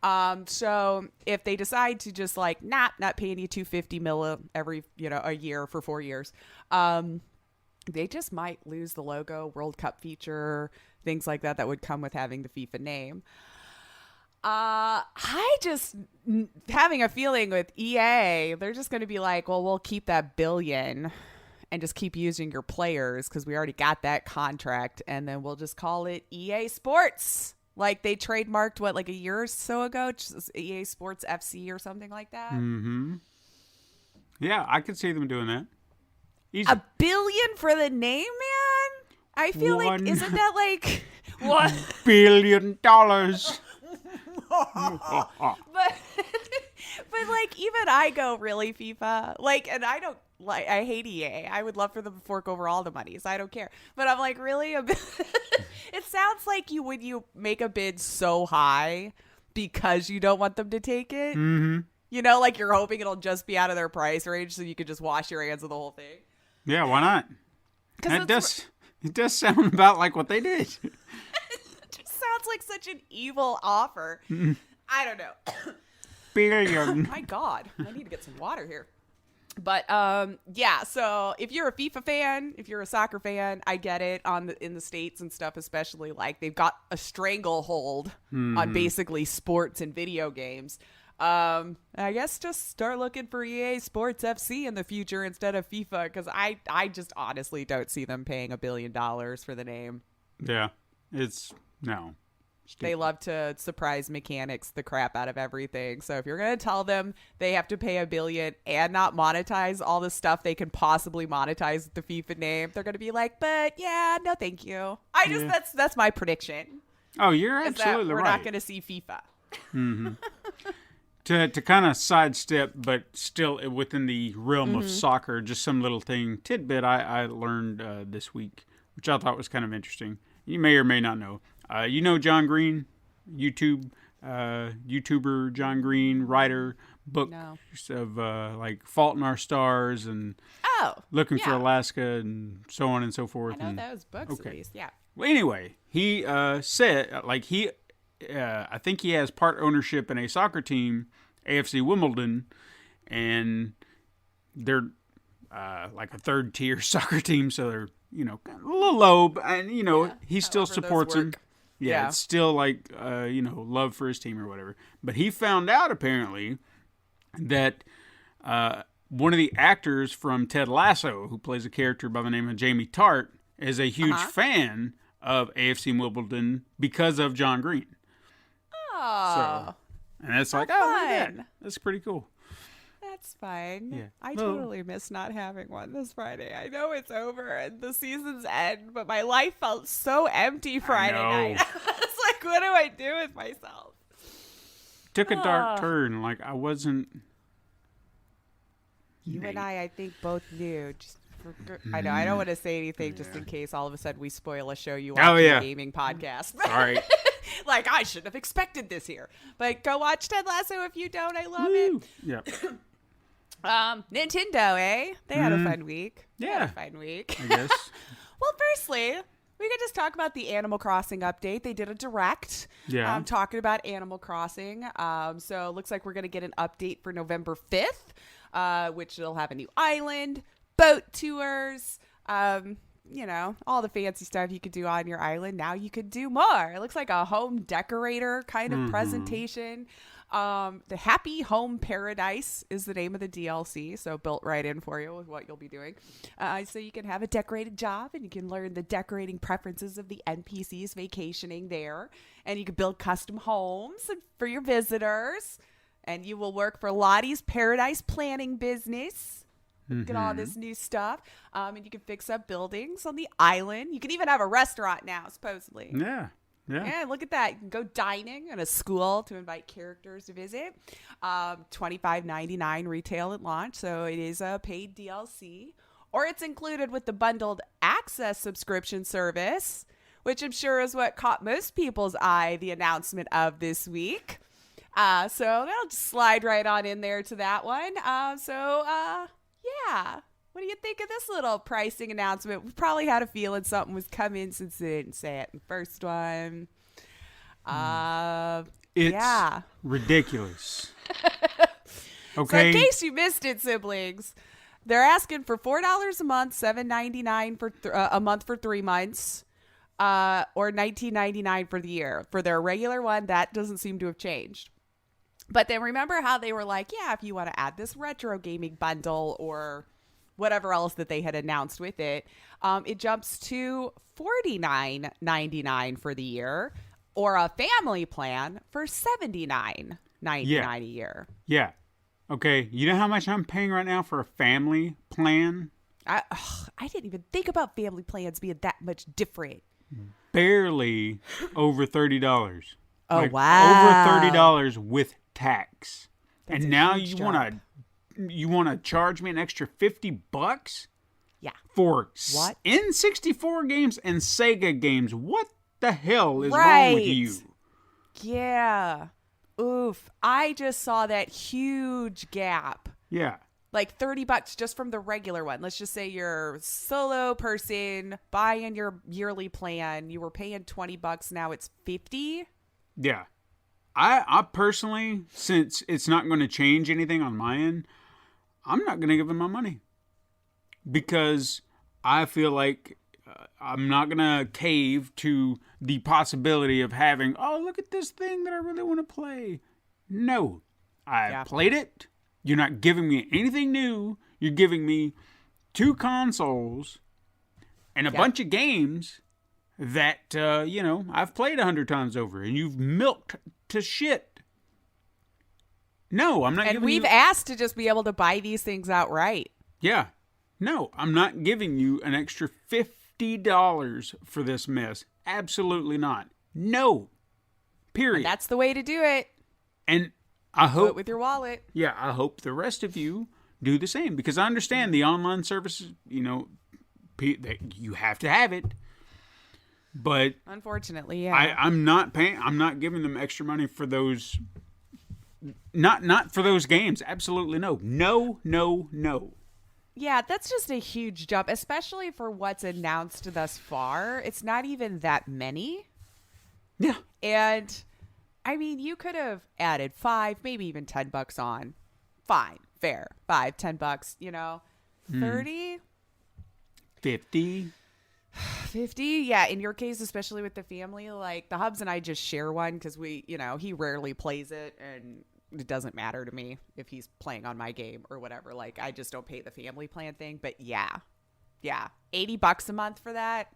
So if they decide to just not paying you $250 million every, a year for 4 years, they just might lose the logo, World Cup feature, things like that would come with having the FIFA name. I just having a feeling with EA, they're just going to be like, well, we'll keep that billion and just keep using your players because we already got that contract, and then we'll just call it EA Sports. Like they trademarked a year or so ago, just EA Sports FC or something like that. Yeah, I could see them doing that. Easy. $1 billion for the name, man? I feel isn't that $1 billion? but even I go, really, FIFA? And I don't I hate EA. I would love for them to fork over all the money, so I don't care. But I'm really? It sounds like when you make a bid so high because you don't want them to take it. You're hoping it'll just be out of their price range so you could just wash your hands of the whole thing. Yeah, why not? It does sound about like what they did. It just sounds like such an evil offer. I don't know. Billion. My God, I need to get some water here. But yeah, so if you're a FIFA fan, if you're a soccer fan, I get it. In the States and stuff, especially, they've got a stranglehold on basically sports and video games. I guess just start looking for EA Sports FC in the future instead of FIFA, because I just honestly don't see them paying $1 billion for the name. Yeah, it's no. Stupid. They love to surprise mechanics the crap out of everything. So if you're going to tell them they have to pay $1 billion and not monetize all the stuff they can possibly monetize with the FIFA name, they're going to be like, but yeah, no, thank you. That's my prediction. Oh, you're absolutely right. We're not going to see FIFA. Mm-hmm. To kind of sidestep, but still within the realm of soccer, just some little tidbit I learned this week, which I thought was kind of interesting. You may or may not know. You know John Green, YouTuber John Green, writer, books of like Fault in Our Stars and Looking for Alaska and so on and so forth. I know those books at least, yeah. Well, anyway, he said, I think he has part ownership in a soccer team, AFC Wimbledon, and they're like a third tier soccer team, so they're, a little low, and, he still supports them. Yeah, it's still like, love for his team or whatever. But he found out, apparently, that one of the actors from Ted Lasso, who plays a character by the name of Jamie Tart, is a huge fan of AFC Wimbledon because of John Green. Oh. So, and it's like, look at that. That's pretty cool. That's fine. Yeah. I totally miss not having one this Friday. I know it's over and the season's end, but my life felt so empty Friday night. It's like, what do I do with myself? Took a dark turn. Like, I wasn't... You and I think, both knew. I know. I don't want to say anything just in case all of a sudden we spoil a show you watch a gaming podcast. Sorry. Like, I shouldn't have expected this here. But go watch Ted Lasso if you don't. I love it. Yeah. Nintendo, eh? They had a fun week. Yeah. I guess. Well, firstly, we could just talk about the Animal Crossing update. They did a direct talking about Animal Crossing. So it looks like we're going to get an update for November 5th, which will have a new island, boat tours, all the fancy stuff you could do on your island. Now you could do more. It looks like a home decorator kind of presentation. The Happy Home Paradise is the name of the DLC, so built right in for you with what you'll be doing. So you can have a decorated job, and you can learn the decorating preferences of the NPCs vacationing there, and you can build custom homes for your visitors, and you will work for Lottie's Paradise Planning business. Get all this new stuff, and you can fix up buildings on the island. You can even have a restaurant now, supposedly. Yeah, look at that. You can go dining in a school to invite characters to visit. $25.99 retail at launch, so it is a paid DLC, or it's included with the bundled access subscription service, which I'm sure is what caught most people's eye, the announcement of this week. So they'll just slide right on in there to that one. Yeah. What do you think of this little pricing announcement? We probably had a feeling something was coming since they didn't say it in the first one. It's ridiculous. Okay. So in case you missed it, siblings, they're asking for $4 a month, $7.99 for a month for 3 months, or $19.99 for the year. For their regular one, that doesn't seem to have changed. But then remember how they were like, yeah, if you want to add this retro gaming bundle or whatever else that they had announced with it, it jumps to $49.99 for the year, or a family plan for $79.99 a year. Yeah. Okay. You know how much I'm paying right now for a family plan? I didn't even think about family plans being that much different. Barely over $30. Oh, wow. Over $30 with tax. That's and now you want to charge me an extra $50? Yeah. For what? N64 games and Sega games. What the hell is wrong with you? Yeah. Oof. I just saw that huge gap. Yeah. Like $30 just from the regular one. Let's just say you're a solo person buying your yearly plan. You were paying $20. Now it's $50. Yeah. I personally, since it's not going to change anything on my end, I'm not going to give them my money. Because I feel like I'm not going to cave to the possibility of having, oh, look at this thing that I really want to play. No. I played it. You're not giving me anything new. You're giving me 2 consoles and a bunch of games that, I've played 100 times over, and you've milked to shit. No, I'm not giving you... And we've asked to just be able to buy these things outright. Yeah. No, I'm not giving you an extra $50 for this mess. Absolutely not. No. Period. And that's the way to do it. And I hope... Do it with your wallet. Yeah, I hope the rest of you do the same. Because I understand the online services, you have to have it. But... Unfortunately, yeah. I'm not paying... I'm not giving them extra money for those... Not for those games. Absolutely no. No. Yeah, that's just a huge jump, especially for what's announced thus far. It's not even that many. Yeah. And, I mean, you could have added $5, maybe even $10 on. Fine. Fair. $5, $10, 30? 50? 50? Yeah, in your case, especially with the family, like, the Hubs and I just share one because he rarely plays it, and it doesn't matter to me if he's playing on my game or whatever. Like, I just don't pay the family plan thing. But yeah, $80 a month for that.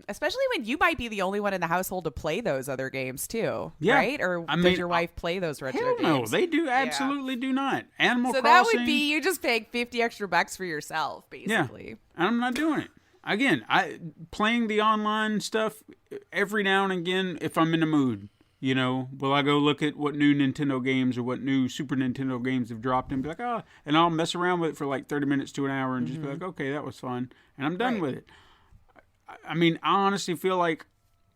Especially when you might be the only one in the household to play those other games too, right? Or does your wife play those retro games? No, they do absolutely do not. Animal Crossing. So that would be you just paying $50 extra for yourself, basically. Yeah, I'm not doing it. Again, playing the online stuff every now and again if I'm in the mood. Will I go look at what new Nintendo games or what new Super Nintendo games have dropped and be like, and I'll mess around with it for like 30 minutes to an hour and just be like, okay, that was fun. And I'm done with it. I mean, I honestly feel like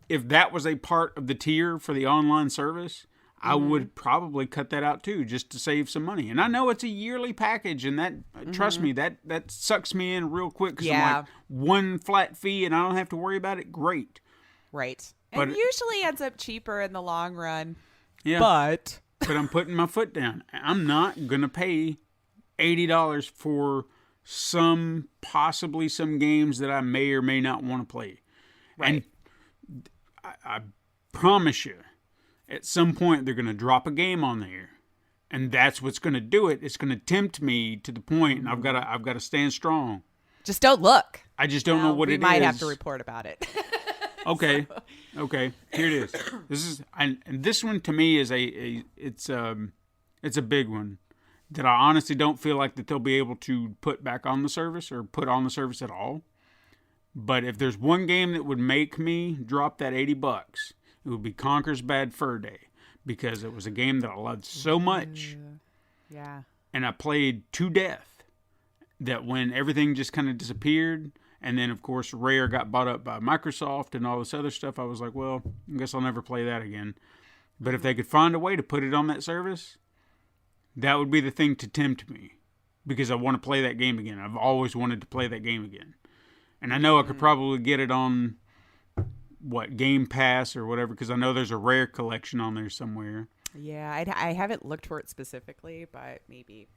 if that was a part of the tier for the online service, I would probably cut that out too, just to save some money. And I know it's a yearly package, and that, trust me, that sucks me in real quick because I'm like, one flat fee and I don't have to worry about it. Great. Right. And usually ends up cheaper in the long run. Yeah. But I'm putting my foot down. I'm not going to pay $80 for possibly some games that I may or may not want to play. Right. And I promise you, at some point they're going to drop a game on there. And that's what's going to do it. It's going to tempt me to the point, and I've got to stand strong. Just don't look. I just don't know what it is. We might have to report about it. Okay. Here it is. This one to me is it's a big one that I honestly don't feel like that they'll be able to put back on the service or put on the service at all. But if there's one game that would make me drop that $80, it would be Conker's Bad Fur Day, because it was a game that I loved so much. Yeah. And I played to death that when everything just kind of disappeared. And then, of course, Rare got bought up by Microsoft and all this other stuff. I was like, well, I guess I'll never play that again. But if they could find a way to put it on that service, that would be the thing to tempt me. Because I want to play that game again. I've always wanted to play that game again. And I know I could probably get it on, Game Pass or whatever. Because I know there's a Rare collection on there somewhere. Yeah, I haven't looked for it specifically, but maybe...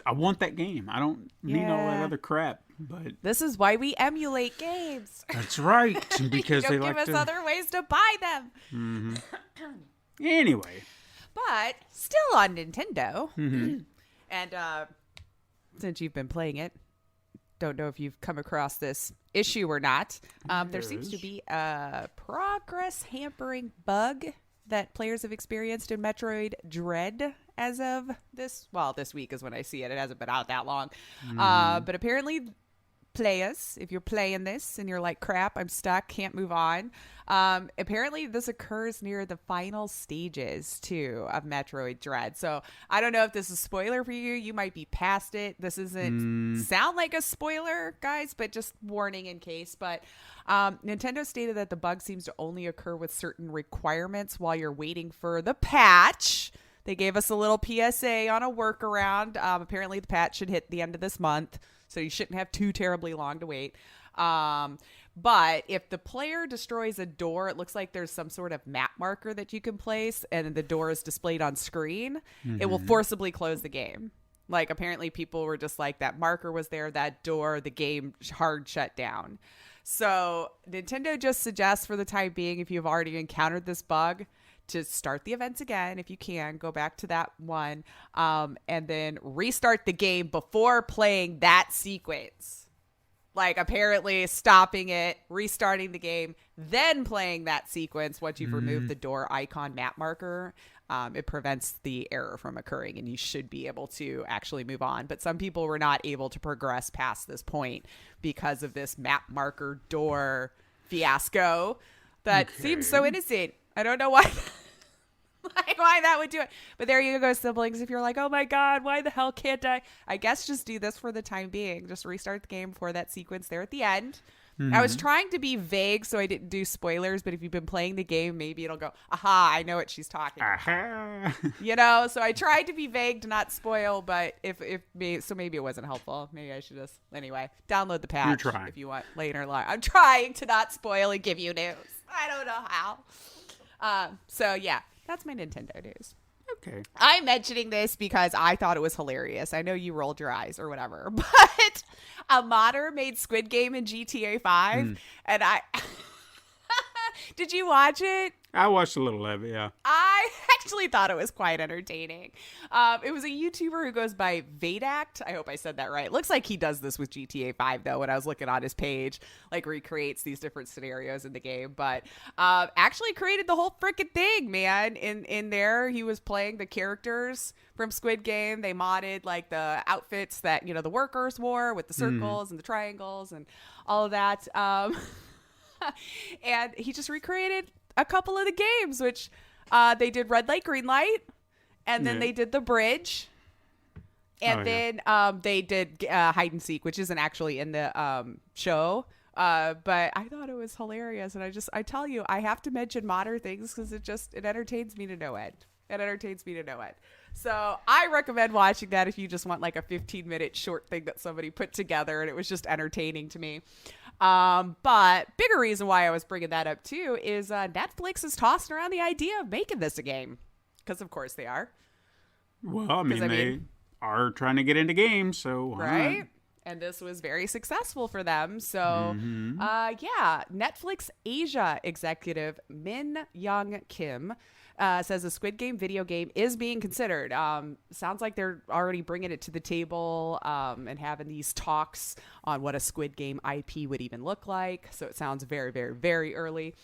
I want that game. I don't need all that other crap. But this is why we emulate games. That's right. Because they give us other ways to buy them. Mm-hmm. Anyway. But still on Nintendo. And since you've been playing it, don't know if you've come across this issue or not. There seems to be a progress hampering bug that players have experienced in Metroid Dread as of this week is when I see it. It hasn't been out that long. But apparently players, if you're playing this and you're like, crap, I'm stuck, can't move on. Apparently this occurs near the final stages too of Metroid Dread. So I don't know if this is a spoiler for you. You might be past it. This isn't sound like a spoiler, guys, but just warning in case. But Nintendo stated that the bug seems to only occur with certain requirements while you're waiting for the patch. They gave us a little PSA on a workaround. Apparently the patch should hit the end of this month, so you shouldn't have too terribly long to wait. But if the player destroys a door, it looks like there's some sort of map marker that you can place, and the door is displayed on screen. It will forcibly close the game. Like, apparently people were just like, that marker was there, that door, the game hard shut down. So Nintendo just suggests for the time being, if you've already encountered this bug, to start the events again. If you can, go back to that one, and then restart the game before playing that sequence. Like, apparently stopping it, restarting the game, then playing that sequence once you've removed the door icon map marker. It prevents the error from occurring, and you should be able to actually move on. But some people were not able to progress past this point because of this map marker door fiasco that seems so innocent. I don't know why. Like, why that would do it. But there you go, siblings. If you're like, oh my God, why the hell can't I guess just do this for the time being. Just restart the game for that sequence there at the end. I was trying to be vague, so I didn't do spoilers. But if you've been playing the game, maybe it'll go, aha, I know what she's talking about. You know, so I tried to be vague to not spoil. But so maybe it wasn't helpful. Maybe I should just, anyway, download the patch if you want later. I'm trying to not spoil and give you news. I don't know how. So yeah. That's my Nintendo news. Okay. I'm mentioning this because I thought it was hilarious. I know you rolled your eyes or whatever, but a modder made Squid Game in GTA 5, and did you watch it? I watched a little of it, yeah. I actually thought it was quite entertaining. It was a YouTuber who goes by Vadact. I hope I said that right. Looks like he does this with GTA 5, though, when I was looking on his page. Like, recreates these different scenarios in the game. But actually created the whole freaking thing, man. In there, he was playing the characters from Squid Game. They modded, like, the outfits that, you know, the workers wore with the circles and the triangles and all of that. And he just recreated a couple of the games, which they did red light, green light, and then they did the bridge, and then they did hide and seek, which isn't actually in the show, but I thought it was hilarious. And I tell you, I have to mention modern things because it entertains me to no end. So I recommend watching that if you just want like a 15-minute short thing that somebody put together, and it was just entertaining to me. But bigger reason why I was bringing that up too is Netflix is tossing around the idea of making this a game, because of course they are. Well, I mean, they are trying to get into games, so right. And this was very successful for them. So, yeah, Netflix Asia executive Min Young Kim says a Squid Game video game is being considered. Sounds like they're already bringing it to the table and having these talks on what a Squid Game IP would even look like. So it sounds very, very, very early,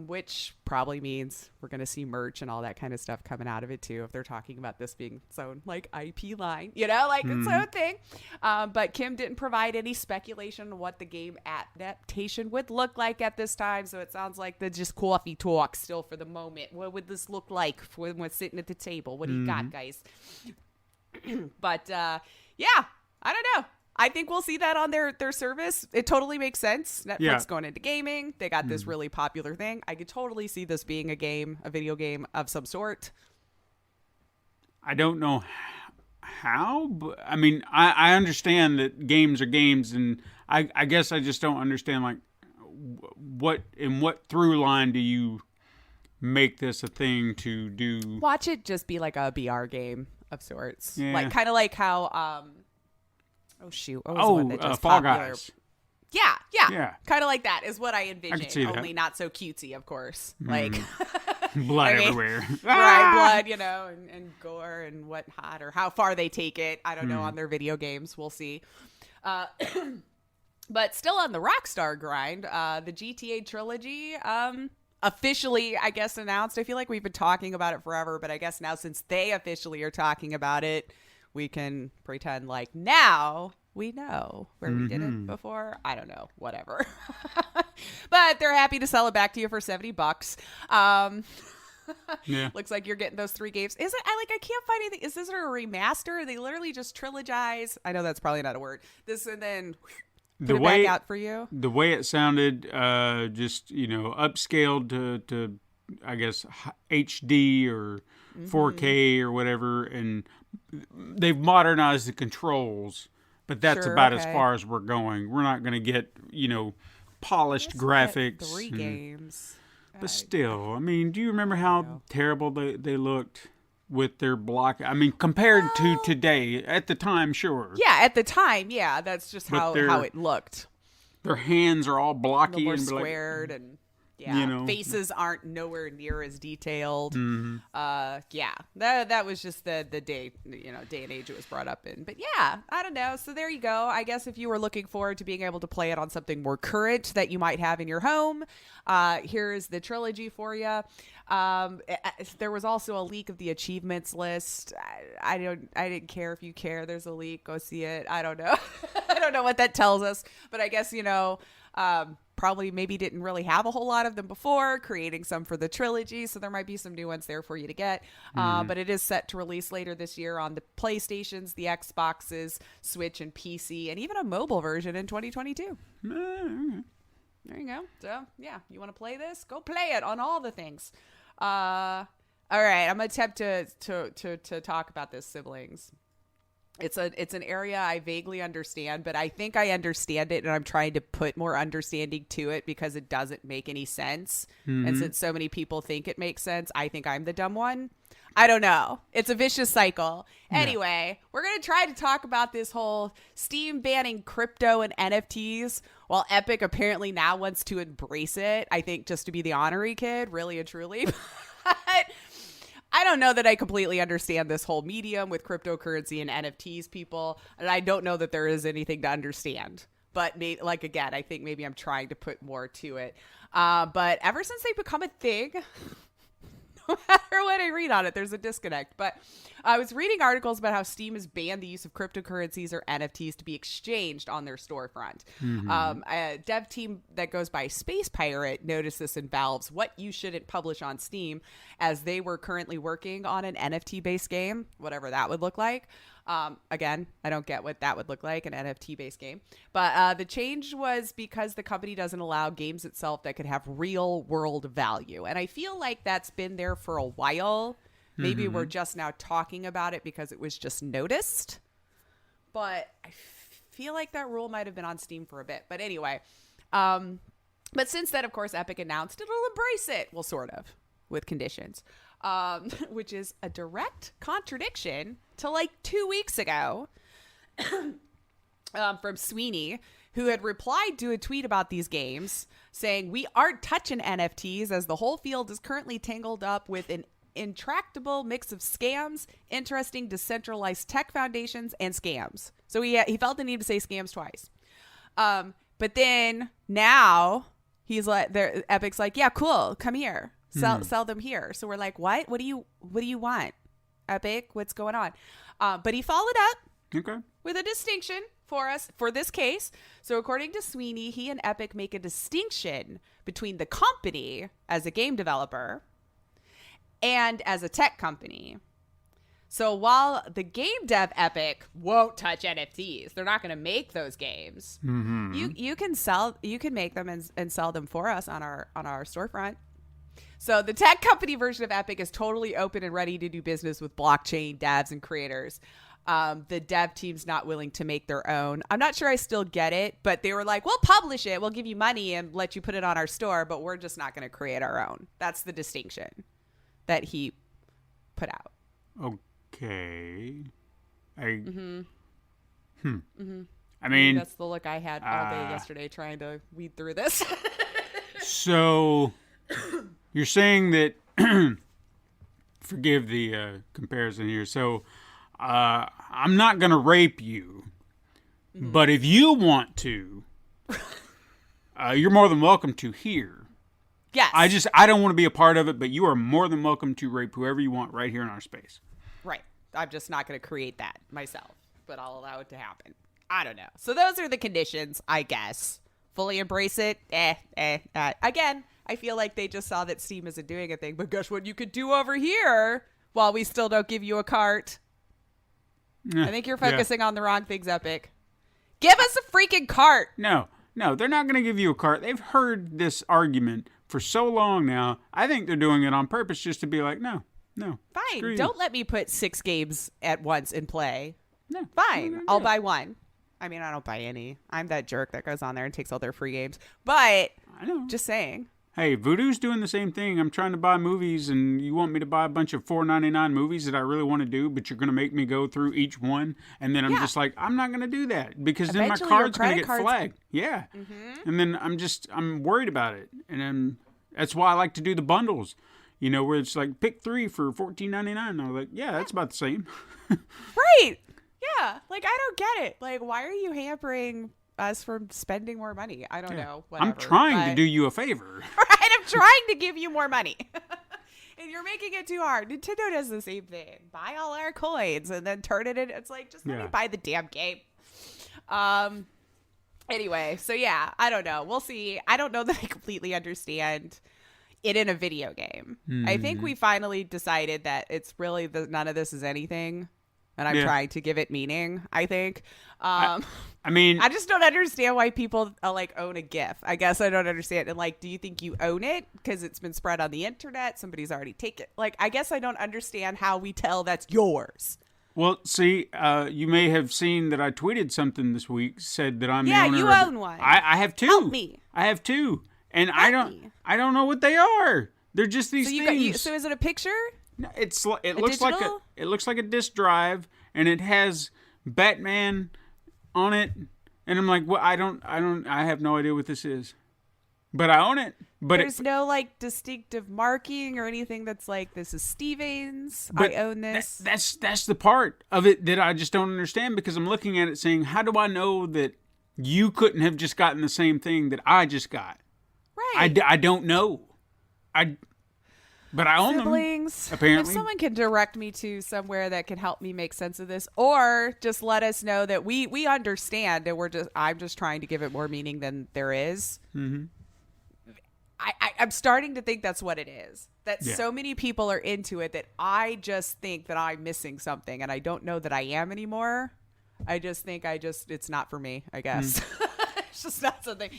which probably means we're going to see merch and all that kind of stuff coming out of it too, if they're talking about this being its own like IP line, you know, like its own thing. But Kim didn't provide any speculation on what the game adaptation would look like at this time. So it sounds like they're just coffee talk still for the moment. What would this look like when we're sitting at the table? What do you got, guys? But yeah, I don't know. I think we'll see that on their service. It totally makes sense. Netflix going into gaming. They got this really popular thing. I could totally see this being a video game of some sort. I don't know how, but I mean, I understand that games are games, and I guess I just don't understand, like, what through line do you make this a thing to do? Watch it just be like a BR game of sorts. Yeah. Like, kind of like how, oh shoot! What was the one that just Fall popular? Guys. Yeah. Kind of like that is what I envision. Only not so cutesy, of course. Like blood everywhere. Right, blood, you know, and gore and whatnot, or how far they take it. I don't know on their video games. We'll see. But still on the Rockstar grind, the GTA trilogy officially, I guess, announced. I feel like we've been talking about it forever, but I guess now since they officially are talking about it, we can pretend like now we know where we did it before. I don't know, whatever. But they're happy to sell it back to you for $70. Yeah. Looks like you're getting those 3 games. Is it? I can't find anything. Is this a remaster? They literally just trilogize. I know that's probably not a word. This and then put it back out for you. The way it sounded, just, you know, upscaled to I guess HD or 4K or whatever, and they've modernized the controls, but that's about as far as we're going. We're not going to get, you know, polished graphics. 3 games. But still, I mean, do you remember how terrible they looked with their block? I mean, compared to today, at the time, sure. Yeah, at the time, yeah. That's just how it looked. Their hands are all blocky more and squared and Yeah, faces aren't nowhere near as detailed. Mm-hmm. That was just the day, day and age it was brought up in. But yeah, I don't know. So there you go. I guess if you were looking forward to being able to play it on something more current that you might have in your home, here's the trilogy for you. There was also a leak of the achievements list. I didn't care if you care. There's a leak. Go see it. I don't know. I don't know what that tells us, but I guess, probably maybe didn't really have a whole lot of them before, creating some for the trilogy. So there might be some new ones there for you to get. But it is set to release later this year on the PlayStations, the Xboxes, Switch, and PC, and even a mobile version in 2022. There you go. So yeah, you want to play this? Go play it on all the things. All right, I'm gonna attempt to talk about this, siblings. It's an area I vaguely understand, but I think I understand it, and I'm trying to put more understanding to it because it doesn't make any sense. Mm-hmm. And since so many people think it makes sense, I think I'm the dumb one. I don't know. It's a vicious cycle. Yeah. Anyway, we're going to try to talk about this whole Steam banning crypto and NFTs, while Epic apparently now wants to embrace it. I think just to be the honorary kid, really and truly. But I don't know that I completely understand this whole medium with cryptocurrency and NFTs, people. And I don't know that there is anything to understand. But again, I think maybe I'm trying to put more to it. But ever since they've become a thing, no matter what I read on it, there's a disconnect. But I was reading articles about how Steam has banned the use of cryptocurrencies or NFTs to be exchanged on their storefront. Mm-hmm. A dev team that goes by Space Pirate noticed this in Valve's What You Shouldn't Publish on Steam, as they were currently working on an NFT-based game, whatever that would look like. Again, I don't get what that would look like, an NFT-based game. But the change was because the company doesn't allow games itself that could have real-world value. And I feel like that's been there for a while. Maybe we're just now talking about it because it was just noticed. But I feel like that rule might have been on Steam for a bit. But anyway, but since then, of course, Epic announced it'll embrace it. Well, sort of, with conditions. Which is a direct contradiction to 2 weeks ago from Sweeney, who had replied to a tweet about these games saying, "We aren't touching NFTs as the whole field is currently tangled up with an intractable mix of scams, interesting decentralized tech foundations, and scams." So he felt the need to say scams twice. But then now he's like, Epic's like, "Yeah, cool, come here. Sell them here." So we're like, what? What do you want, Epic? What's going on? But he followed up with a distinction for us for this case. So according to Sweeney, he and Epic make a distinction between the company as a game developer and as a tech company. So while the game dev Epic won't touch NFTs, they're not going to make those games. Mm-hmm. You can make them and sell them for us on our storefront. So the tech company version of Epic is totally open and ready to do business with blockchain devs and creators. The dev team's not willing to make their own. I'm not sure I still get it, but they were like, "We'll publish it. We'll give you money and let you put it on our store, but we're just not going to create our own." That's the distinction that he put out. Okay. I mean, that's the look I had all day yesterday trying to weed through this. So you're saying that, forgive the comparison here. So I'm not going to rape you, but if you want to, you're more than welcome to here. Yes. I don't want to be a part of it, but you are more than welcome to rape whoever you want right here in our space. Right. I'm just not going to create that myself, but I'll allow it to happen. I don't know. So those are the conditions, I guess. Fully embrace it. Again, I feel like they just saw that Steam isn't doing a thing, but guess what you could do over here while we still don't give you a cart? I think you're focusing on the wrong things, Epic. Give us a freaking cart. No, they're not going to give you a cart. They've heard this argument for so long now. I think they're doing it on purpose just to be like, no. Fine. Don't let me put 6 games at once in play. No. Fine. I'll buy one. I mean, I don't buy any. I'm that jerk that goes on there and takes all their free games. But I know. Just saying. Hey, Voodoo's doing the same thing. I'm trying to buy movies, and you want me to buy a bunch of $4.99 movies that I really want to do, but you're going to make me go through each one, and then I'm just like, I'm not going to do that because then my card's going to get flagged. Yeah. Mm-hmm. And then I'm worried about it, and then That's why I like to do the bundles. You know, where it's like pick 3 for $14.99. I was like, yeah, that's about the same. Right. Yeah. Like, I don't get it. Like, why are you hampering us from spending more money? I don't know. Whatever. I'm trying to do you a favor. Right. I'm trying to give you more money. And you're making it too hard. Nintendo does the same thing. Buy all our coins and then turn it in. It's like, just let me buy the damn game. Anyway, so yeah, I don't know. We'll see. I don't know that I completely understand it in a video game. I think we finally decided that it's really none of this is anything. And I'm trying to give it meaning, I think. I mean, I just don't understand why people like own a GIF. I guess I don't understand. And like, do you think you own it because it's been spread on the internet? Somebody's already taken it. Like, I guess I don't understand how we tell that's yours. Well, see, you may have seen that I tweeted something this week, said that I'm the owner. Yeah, you own one. I have 2. Help me. I have 2. And I don't know what they are. They're just these things. So is it a picture? No, it looks like a disk drive, and it has Batman on it, and I'm like, well, I have no idea what this is, but I own it. But there's no like distinctive marking or anything that's like, this is Steven's. I own this. That's the part of it that I just don't understand, because I'm looking at it saying, how do I know that you couldn't have just gotten the same thing that I just got? Right. I don't know. But I own Siblings, them, apparently. If someone can direct me to somewhere that can help me make sense of this, or just let us know that we understand and I'm just trying to give it more meaning than there is. Mm-hmm. I'm starting to think that's what it is. That so many people are into it that I just think that I'm missing something, and I don't know that I am anymore. I just think it's not for me, I guess. It's just not something.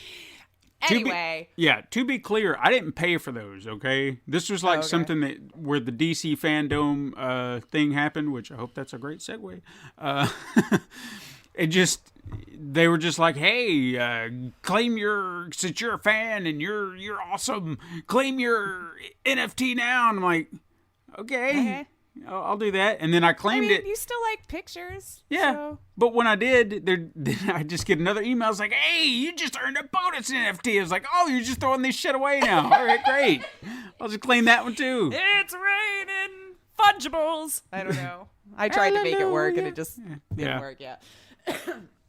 Anyway. To be clear, I didn't pay for those, okay? This was like something where the DC Fandome thing happened, which I hope that's a great segue. They were just like, hey, claim since you're a fan and you're awesome, claim your NFT now. And I'm like, okay. I'll do that. And then I claimed it. You still like pictures. Yeah. So. But when I did, then I just get another email. It's like, hey, you just earned a bonus NFT. I was like, oh, you're just throwing this shit away now. All right, great. I'll just claim that one too. It's raining fungibles. I don't know. I tried to make it work and it just didn't work. Yeah.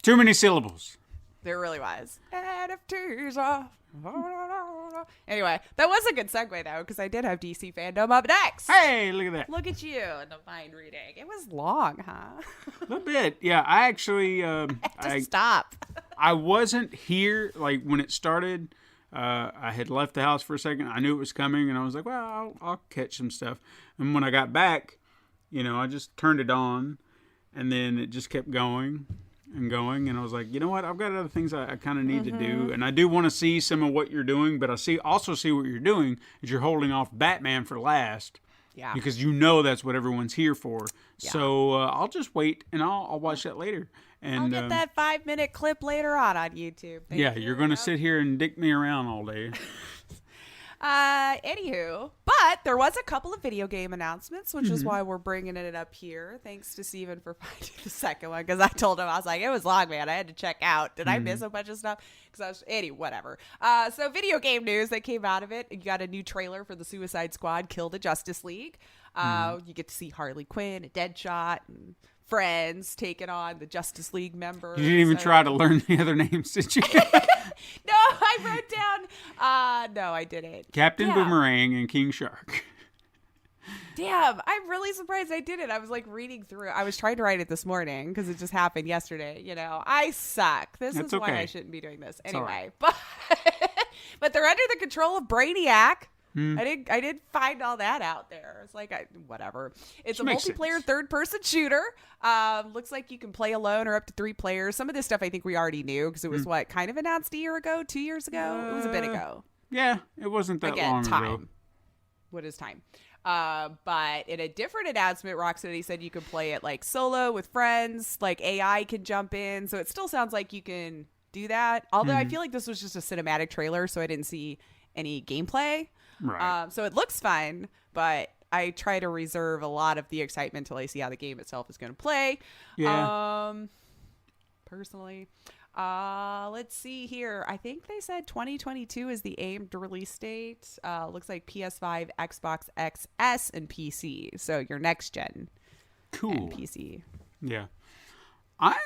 Too many syllables. There really was. NFTs off. Anyway, that was a good segue though, because I did have DC Fandome up next. Hey, look at that. Look at you in the mind reading. It was long, huh? A little bit. Yeah, I actually stop. I wasn't here like when it started. I had left the house for a second. I knew it was coming, and I was like, well, I'll catch some stuff. And when I got back, I just turned it on, and then it just kept going and going, and I was like, you know what, I've got other things I kind of need to do, and I do want to see some of what you're doing, but I also see what you're doing is you're holding off Batman for last, because that's what everyone's here for. So I'll just wait, and I'll watch that later. And I'll get that 5-minute clip later on YouTube. You're gonna sit here and dick me around all day. Anywho, but there was a couple of video game announcements, which is why we're bringing it up here. Thanks to Steven for finding the second one, because I told him, I was like, it was long, man. I had to check out. Did I miss a bunch of stuff? Because whatever. So video game news that came out of it. You got a new trailer for the Suicide Squad Kill the Justice League. You get to see Harley Quinn, a Deadshot, and friends taking on the Justice League members. You didn't even try to learn the other names, did you? No, I wrote down. No, I didn't. Captain Boomerang and King Shark. Damn, I'm really surprised I did it. I was like reading through. I was trying to write it this morning because it just happened yesterday. I suck. This is why I shouldn't be doing this anyway. Right. But they're under the control of Brainiac. I did find all that out there. It's like whatever. It's a multiplayer third-person shooter. Looks like you can play alone or up to 3 players. Some of this stuff I think we already knew because it was kind of announced a year ago, 2 years ago. It was a bit ago. Yeah, it wasn't that long ago. What is time? But in a different announcement, Rocksteady said you could play it like solo with friends, like AI can jump in. So it still sounds like you can do that. Although I feel like this was just a cinematic trailer, so I didn't see any gameplay. Right. So it looks fun, but I try to reserve a lot of the excitement until I see how the game itself is going to play. Yeah. Personally. Let's see here. I think they said 2022 is the aimed release date. Looks like PS5, Xbox XS, and PC. So your next gen. Cool. And PC. Yeah. I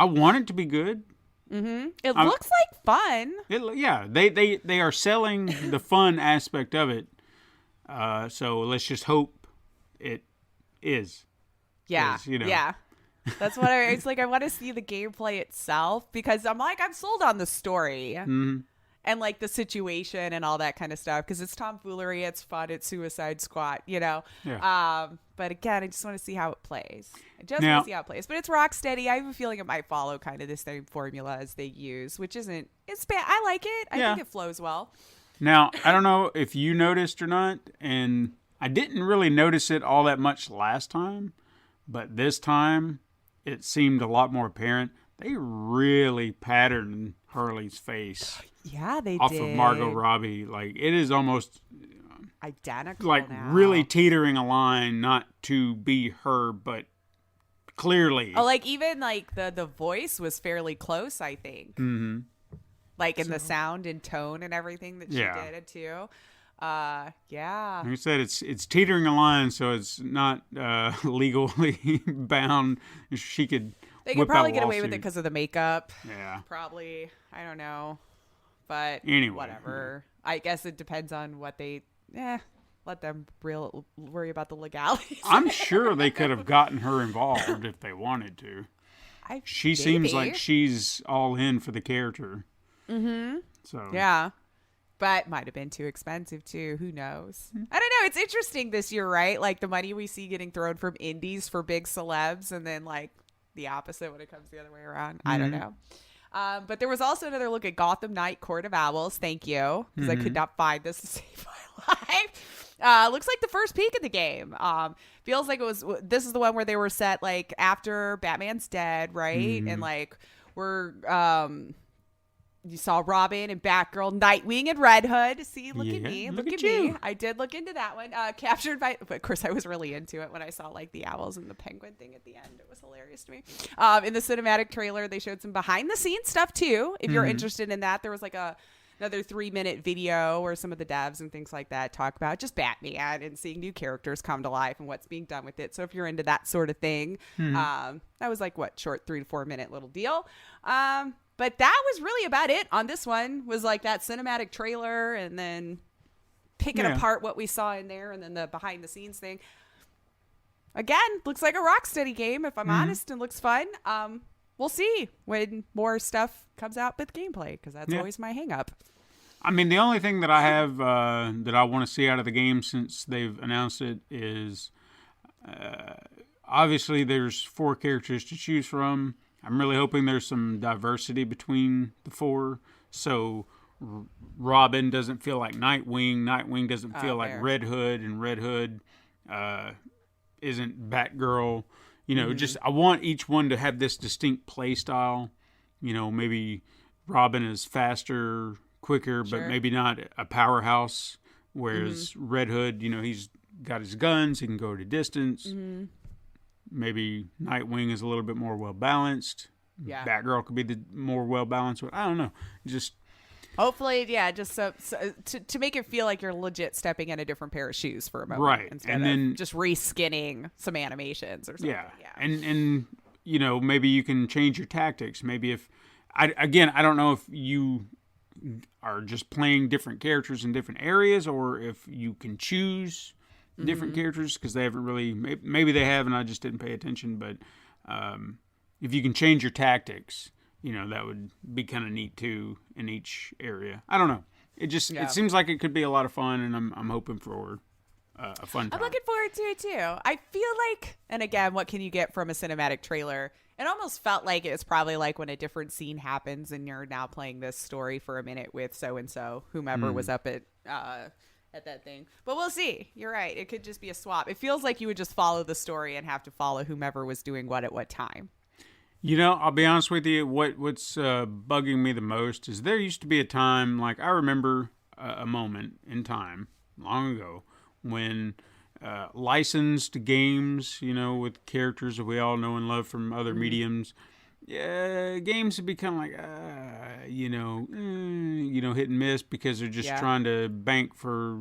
want it to be good. Mm-hmm. It looks like fun. They are selling the fun aspect of it. So let's just hope it is. Yeah. Yeah. That's what it's like. I want to see the gameplay itself because I'm sold on the story and like the situation and all that kind of stuff because it's tomfoolery, it's fun, it's Suicide Squad, Yeah. But again, I just want to see how it plays. But it's Rocksteady. I have a feeling it might follow kind of the same formula as they use, which it's bad. I like it. I think it flows well. Now, I don't know if you noticed or not, and I didn't really notice it all that much last time, but this time it seemed a lot more apparent. They really patterned Harley's face. Yeah, they off did. Of Margot Robbie. Like, it is almost identical like now. really teetering a line not to be her, but clearly. Oh, like even like the voice was fairly close, I think. Mm-hmm. Like in the sound and tone and everything that she did it too. Yeah. Like I said, it's teetering a line, so it's not legally bound. She could. They could probably get away with it because of the makeup. Yeah. Probably. I don't know. But anyway, whatever. I guess it depends on what they. Let them worry about the legalities. I'm sure they could have gotten her involved if they wanted to. She seems like she's all in for the character. Mm-hmm. So yeah. But might have been too expensive too. Who knows? I don't know. It's interesting this year, right? Like the money we see getting thrown from indies for big celebs, and then like the opposite when it comes the other way around. I don't know. But there was also another look at Gotham Knight Court of Owls. Thank you, because I could not find this to save my life. Looks like the first peek at the game. Feels like this is the one where they were set like after Batman's dead, right? And like you saw Robin and Batgirl, Nightwing and Red Hood. See, look at me. Look at me. I did look into that one. Captured by, but of course I was really into it when I saw like the owls and the penguin thing at the end. It was hilarious to me. In the cinematic trailer, they showed some behind the scenes stuff too. If you're interested in that, there was like another 3-minute video where some of the devs and things like that talk about just Batman and seeing new characters come to life and what's being done with it. So if you're into that sort of thing, that was like short 3 to 4 minute little deal. But that was really about it on this one, was like that cinematic trailer and then picking apart what we saw in there and then the behind the scenes thing. Again, looks like a Rocksteady game, if I'm honest, and looks fun. We'll see when more stuff comes out with gameplay, because that's always my hang up. I mean, the only thing that I have that I want to see out of the game since they've announced it is obviously there's 4 characters to choose from. I'm really hoping there's some diversity between the 4. So Robin doesn't feel like Nightwing. Nightwing doesn't feel like Red Hood. And Red Hood isn't Batgirl. Just I want each one to have this distinct play style. Maybe Robin is faster, quicker, but maybe not a powerhouse. Whereas Red Hood, he's got his guns. He can go to distance. Maybe Nightwing is a little bit more well-balanced. Yeah. Batgirl could be the more well-balanced. I don't know. Just hopefully, just so to make it feel like you're legit stepping in a different pair of shoes for a moment. Right. Instead of just reskinning some animations or something. Yeah. And maybe you can change your tactics. Maybe if... I don't know if you are just playing different characters in different areas or if you can choose different characters, because they haven't really, maybe they have and I just didn't pay attention, but if you can change your tactics, that would be kind of neat too in each area. I don't know, it seems like it could be a lot of fun, and I'm hoping for a fun time. I'm looking forward to it too. I feel like, and again, what can you get from a cinematic trailer? It almost felt like it's probably like when a different scene happens and you're now playing this story for a minute with so-and-so, whomever was up at that thing. But we'll see. You're right. It could just be a swap. It feels like you would just follow the story and have to follow whomever was doing what at what time. I'll be honest with you. What's bugging me the most is there used to be a time, like I remember a moment in time long ago when licensed games, with characters that we all know and love from other mediums, Yeah, games have become like, hit and miss because they're just trying to bank for,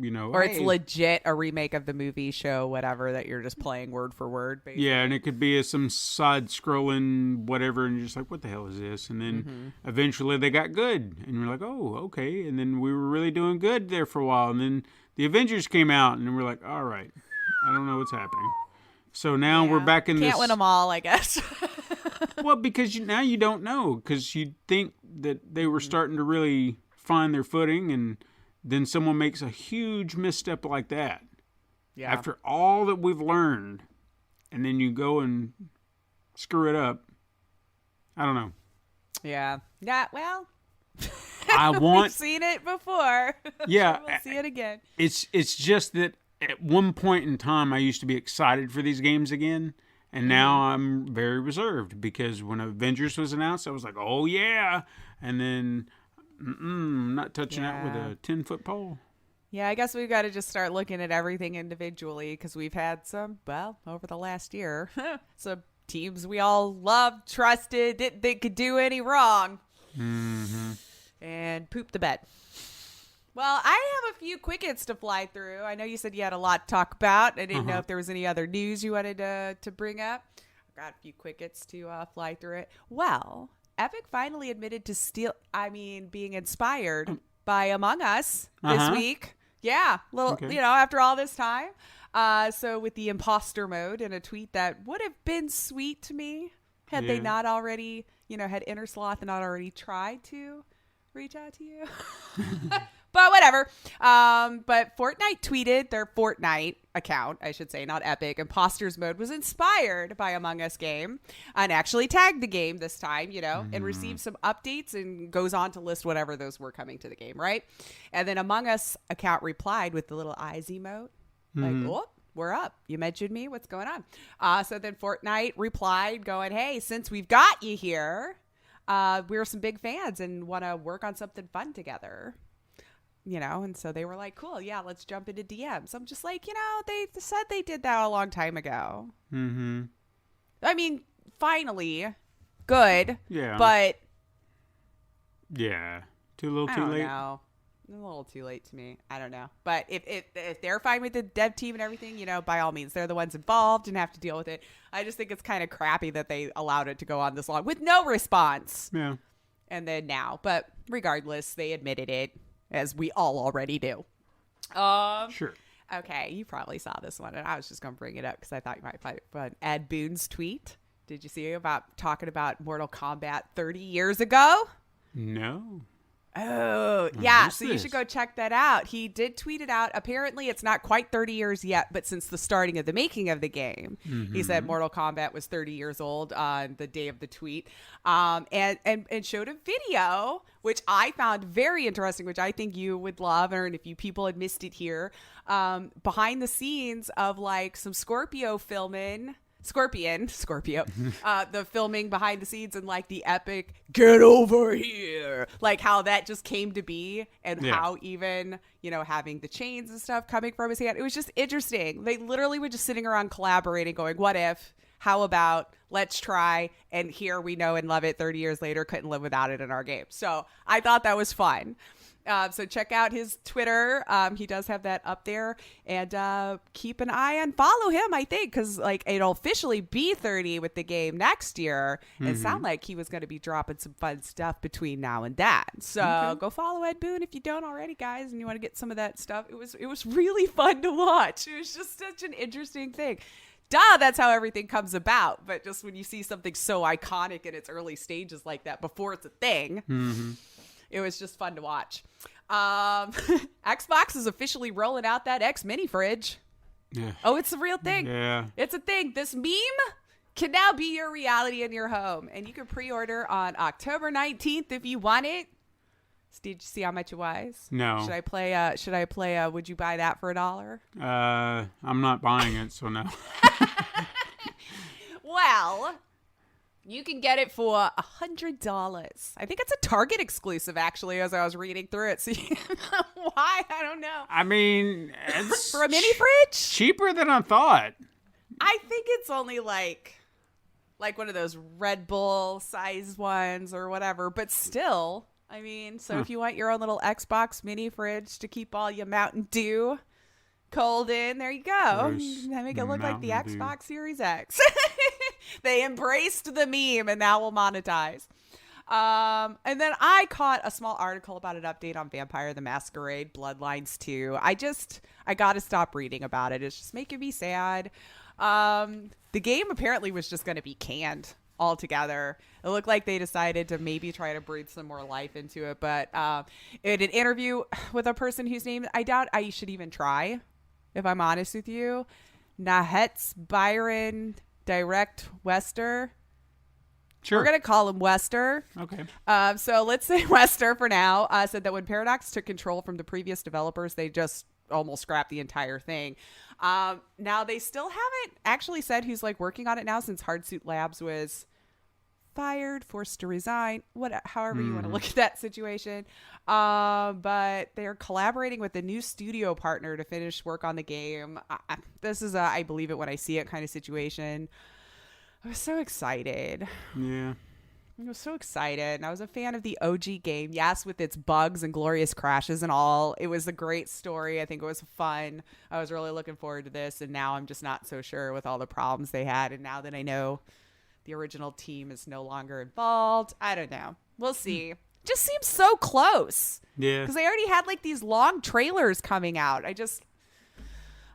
Or it's legit a remake of the movie, show, whatever, that you're just playing word for word, basically. Yeah, and it could be some side-scrolling whatever, and you're just like, what the hell is this? And then eventually they got good, and you're like, oh, okay. And then we were really doing good there for a while, and then the Avengers came out, and we're like, all right, I don't know what's happening. So now we're back in this... Can't win them all, I guess. Well, because now you don't know, because you think that they were starting to really find their footing, and then someone makes a huge misstep like that. Yeah. After all that we've learned, and then you go and screw it up. I don't know. Yeah. Yeah, well... We've seen it before. Yeah. We'll see it again. It's just that at one point in time, I used to be excited for these games again. And now I'm very reserved because when Avengers was announced, I was like, oh, yeah. And then, not touching that with a 10-foot pole. Yeah, I guess we've got to just start looking at everything individually because we've had some, over the last year, some teams we all loved, trusted, didn't think could do any wrong. And pooped the bed. Well, I have a few quick hits to fly through. I know you said you had a lot to talk about. I didn't know if there was any other news you wanted to bring up. I've got a few quick hits to fly through it. Well, Epic finally admitted to being inspired by Among Us this week. Yeah, after all this time. So with the imposter mode in a tweet that would have been sweet to me had they not already, had Innersloth not already tried to reach out to you. But whatever. But Fortnite tweeted, their Fortnite account, I should say, not Epic, Imposters Mode was inspired by Among Us game and actually tagged the game this time, and received some updates and goes on to list whatever those were coming to the game, right? And then Among Us account replied with the little eyes emote, like, oh, we're up. You mentioned me. What's going on? So then Fortnite replied going, hey, since we've got you here, we're some big fans and want to work on something fun together. And so they were like, cool, yeah, let's jump into DMs. I'm just like, they said they did that a long time ago. I mean, finally, good. Yeah. But. Yeah. Too little, too late. Know. A little too late to me. I don't know. But if they're fine with the dev team and everything, by all means, they're the ones involved and have to deal with it. I just think it's kind of crappy that they allowed it to go on this long with no response. Yeah. And then now. But regardless, they admitted it. As we all already do. Sure. Okay, you probably saw this one, and I was just going to bring it up because I thought you might find it fun. Ed Boon's tweet. Did you see about talking about Mortal Kombat 30 years ago? No. Oh, yeah. So you should go check that out. He did tweet it out. Apparently, it's not quite 30 years yet, but since the starting of the making of the game, he said Mortal Kombat was 30 years old on the day of the tweet, and showed a video, which I found very interesting, which I think you would love, and if you people had missed it here, behind the scenes of like some Scorpio, the filming behind the scenes and like the epic get over here, like how that just came to be and how even, having the chains and stuff coming from his hand, it was just interesting. They literally were just sitting around collaborating going, what if, how about, let's try, and here we know and love it 30 years later, couldn't live without it in our game. So I thought that was fun. So check out his Twitter. He does have that up there, and keep an eye on, follow him, I think, because like it'll officially be 30 with the game next year. It sounded like he was going to be dropping some fun stuff between now and then. So go follow Ed Boon if you don't already, guys, and you want to get some of that stuff. It was really fun to watch. It was just such an interesting thing. That's how everything comes about. But just when you see something so iconic in its early stages like that before it's a thing. It was just fun to watch. Xbox is officially rolling out that X mini fridge. Yeah. Oh, it's a real thing. Yeah. It's a thing. This meme can now be your reality in your home. And you can pre-order on October 19th if you want it. Did you see how much it was? No. Should I play would you buy that for $1? I'm not buying it, so no. Well, you can get it for $100. I think it's a Target exclusive, actually, as I was reading through it. So why? I don't know. I mean, it's for a mini fridge? Cheaper than I thought. I think it's only like like one of those Red Bull size ones or whatever, but still, I mean, so if you want your own little Xbox mini fridge to keep all your Mountain Dew cold in, there you go. Make it look like the Xbox Series X. They embraced the meme and now we'll monetize. And then I caught a small article about an update on Vampire the Masquerade Bloodlines 2. I got to stop reading about it. It's just making me sad. The game apparently was just going to be canned altogether. It looked like they decided to maybe try to breathe some more life into it. But in an interview with a person whose name I doubt I should even try, if I'm honest with you, Nahetz Byron Direct Wester. Sure. We're going to call him Wester. Okay. So let's say Wester for now, said that when Paradox took control from the previous developers, they just almost scrapped the entire thing. Now they still haven't actually said who's like working on it now, since Hardsuit Labs was fired, forced to resign, however you want to look at that situation. But they're collaborating with a new studio partner to finish work on the game. This is I believe it when I see it kind of situation. I was so excited. Yeah. I was so excited. And I was a fan of the OG game. Yes, with its bugs and glorious crashes and all. It was a great story. I think it was fun. I was really looking forward to this. And now I'm just not so sure with all the problems they had. And now that I know the original team is no longer involved, I don't know. We'll see. Just seems so close. Yeah. Because they already had like these long trailers coming out.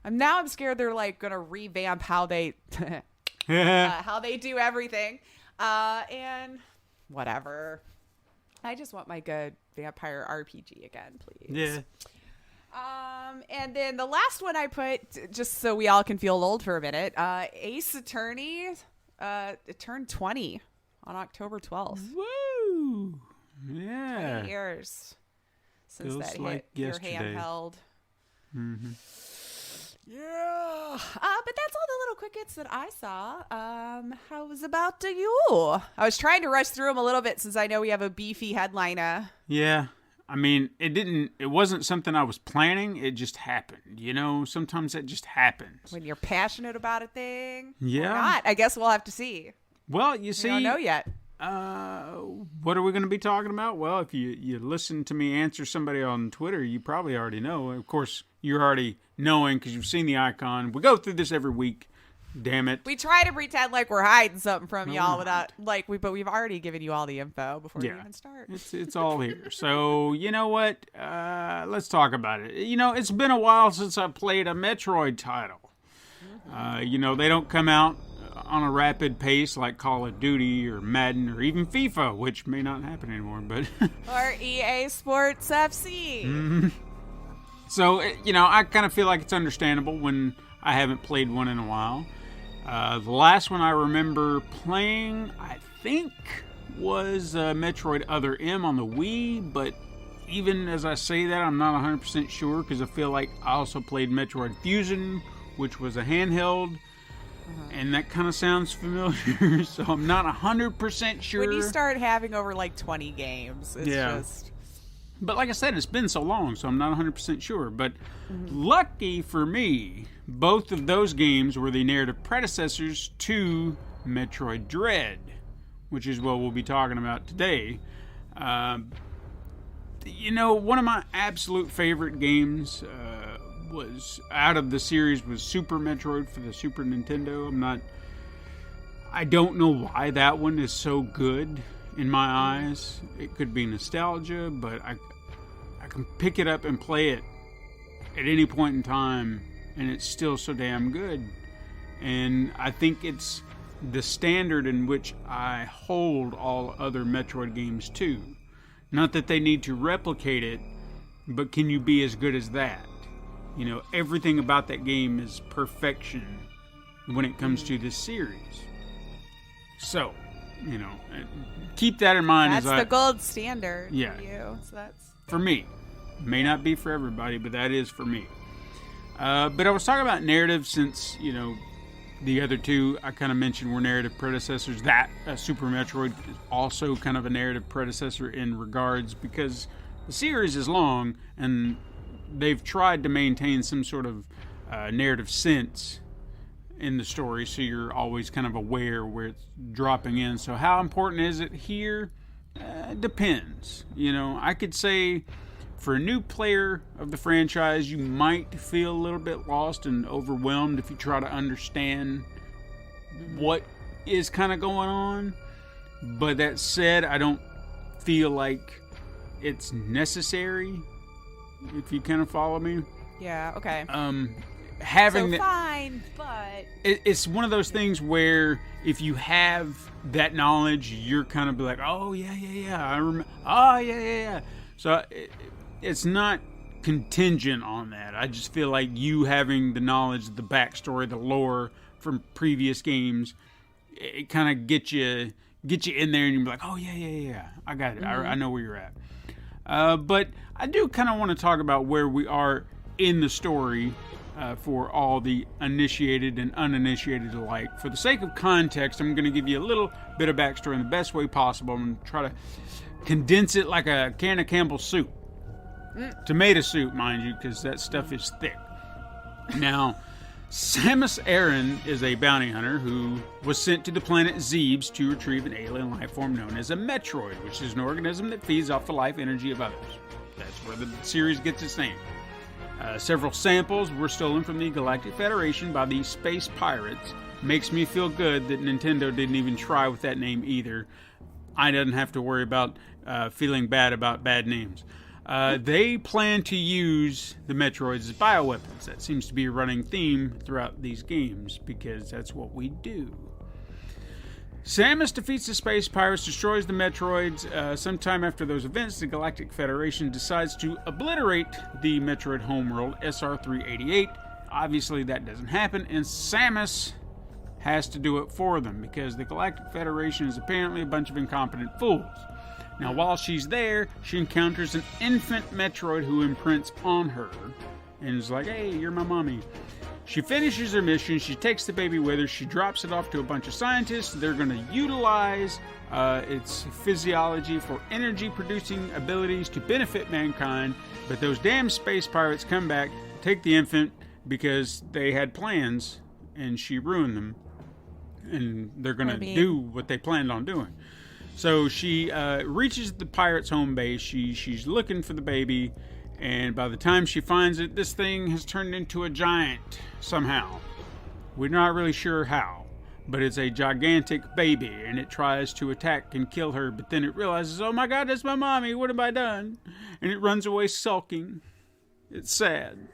I'm scared they're like going to revamp how they... how they do everything, and whatever. I just want my good vampire RPG again, please. Yeah. And then the last one I put, just so we all can feel old for a minute, Ace Attorney, it turned 20 on October 12th. Woo! Yeah. 20 years since Feels that like hit yesterday. your handheld. Mm-hmm. Yeah. But that's all the little quick hits that I saw. How was about you? I was trying to rush through them a little bit since I know we have a beefy headliner. Yeah. I mean, it wasn't something I was planning. It just happened. You know, sometimes that just happens. When you're passionate about a thing. Yeah. Or not. I guess we'll have to see. Well, you see. We don't know yet. What are we going to be talking about? Well, if you listen to me answer somebody on Twitter, you probably already know. Of course, you're already knowing because you've seen the icon. We go through this every week. Damn it. We try to pretend like we're hiding something from y'all without but we've already given you all the info before we even start. It's all here. So, you know what? Let's talk about it. You know, it's been a while since I played a Metroid title. You know, they don't come out on a rapid pace like Call of Duty or Madden or even FIFA, which may not happen anymore, but or EA Sports FC. Mm-hmm. So, you know, I kind of feel like it's understandable when I haven't played one in a while. The last one I remember playing, I think, was Metroid Other M on the Wii, but even as I say that, I'm not 100% sure because I feel like I also played Metroid Fusion, which was a handheld. And that kind of sounds familiar, so I'm not 100% sure. When you start having over like 20 games, it's just... But like I said, it's been so long, so I'm not 100% sure. But lucky for me, both of those games were the narrative predecessors to Metroid Dread, which is what we'll be talking about today. You know, one of my absolute favorite games was out of the series was Super Metroid for the Super Nintendo. I don't know why that one is so good in my eyes. It could be nostalgia, but I can pick it up and play it at any point in time, and it's still so damn good. And I think it's the standard in which I hold all other Metroid games to. Not that they need to replicate it, but can you be as good as that? You know, everything about that game is perfection when it comes to this series. So, you know, keep that in mind. That's the gold standard for you. So that's for me. May not be for everybody, but that is for me. But I was talking about narrative since, you know, the other two I kind of mentioned were narrative predecessors. That Super Metroid is also kind of a narrative predecessor in regards because the series is long and they've tried to maintain some sort of narrative sense in the story, so you're always kind of aware where it's dropping in. So how important is it here? Depends. I could say for a new player of the franchise, you might feel a little bit lost and overwhelmed if you try to understand what is kind of going on. But that said, I don't feel like it's necessary, if you kind of follow me. Yeah, okay. Having fine, but it's one of those things where if you have that knowledge, you're kind of like, oh yeah, I remember. Oh yeah. So it's not contingent on that. I just feel like you having the knowledge, the backstory, the lore from previous games, it kind of get you in there, and you're like, oh yeah, I got it. I know where you're at. But I do kind of want to talk about where we are in the story for all the initiated and uninitiated alike. For the sake of context, I'm going to give you a little bit of backstory in the best way possible. I'm going to try to condense it like a can of Campbell's soup. Tomato soup, mind you, because that stuff is thick. Now, Samus Aran is a bounty hunter who was sent to the planet Zebes to retrieve an alien life form known as a Metroid, which is an organism that feeds off the life energy of others. That's where the series gets its name. Several samples were stolen from the Galactic Federation by the Space Pirates. Makes me feel good that Nintendo didn't even try with that name either. I didn't have to worry about feeling bad about bad names. They plan to use the Metroids as bioweapons. That seems to be a running theme throughout these games, because that's what we do. Samus defeats the Space Pirates, destroys the Metroids. Sometime after those events, the Galactic Federation decides to obliterate the Metroid homeworld, SR-388. Obviously, that doesn't happen, and Samus has to do it for them, because the Galactic Federation is apparently a bunch of incompetent fools. Now, while she's there, she encounters an infant Metroid who imprints on her and is like, hey, you're my mommy. She finishes her mission. She takes the baby with her. She drops it off to a bunch of scientists. They're going to utilize its physiology for energy-producing abilities to benefit mankind. But those damn space pirates come back, take the infant because they had plans, and she ruined them. And they're going to do what they planned on doing. So she reaches the pirates' home base. She's looking for the baby, and by the time she finds it, this thing has turned into a giant somehow. We're not really sure how, but it's a gigantic baby, and it tries to attack and kill her, but then it realizes, oh my God, that's my mommy, what have I done? And it runs away sulking. It's sad.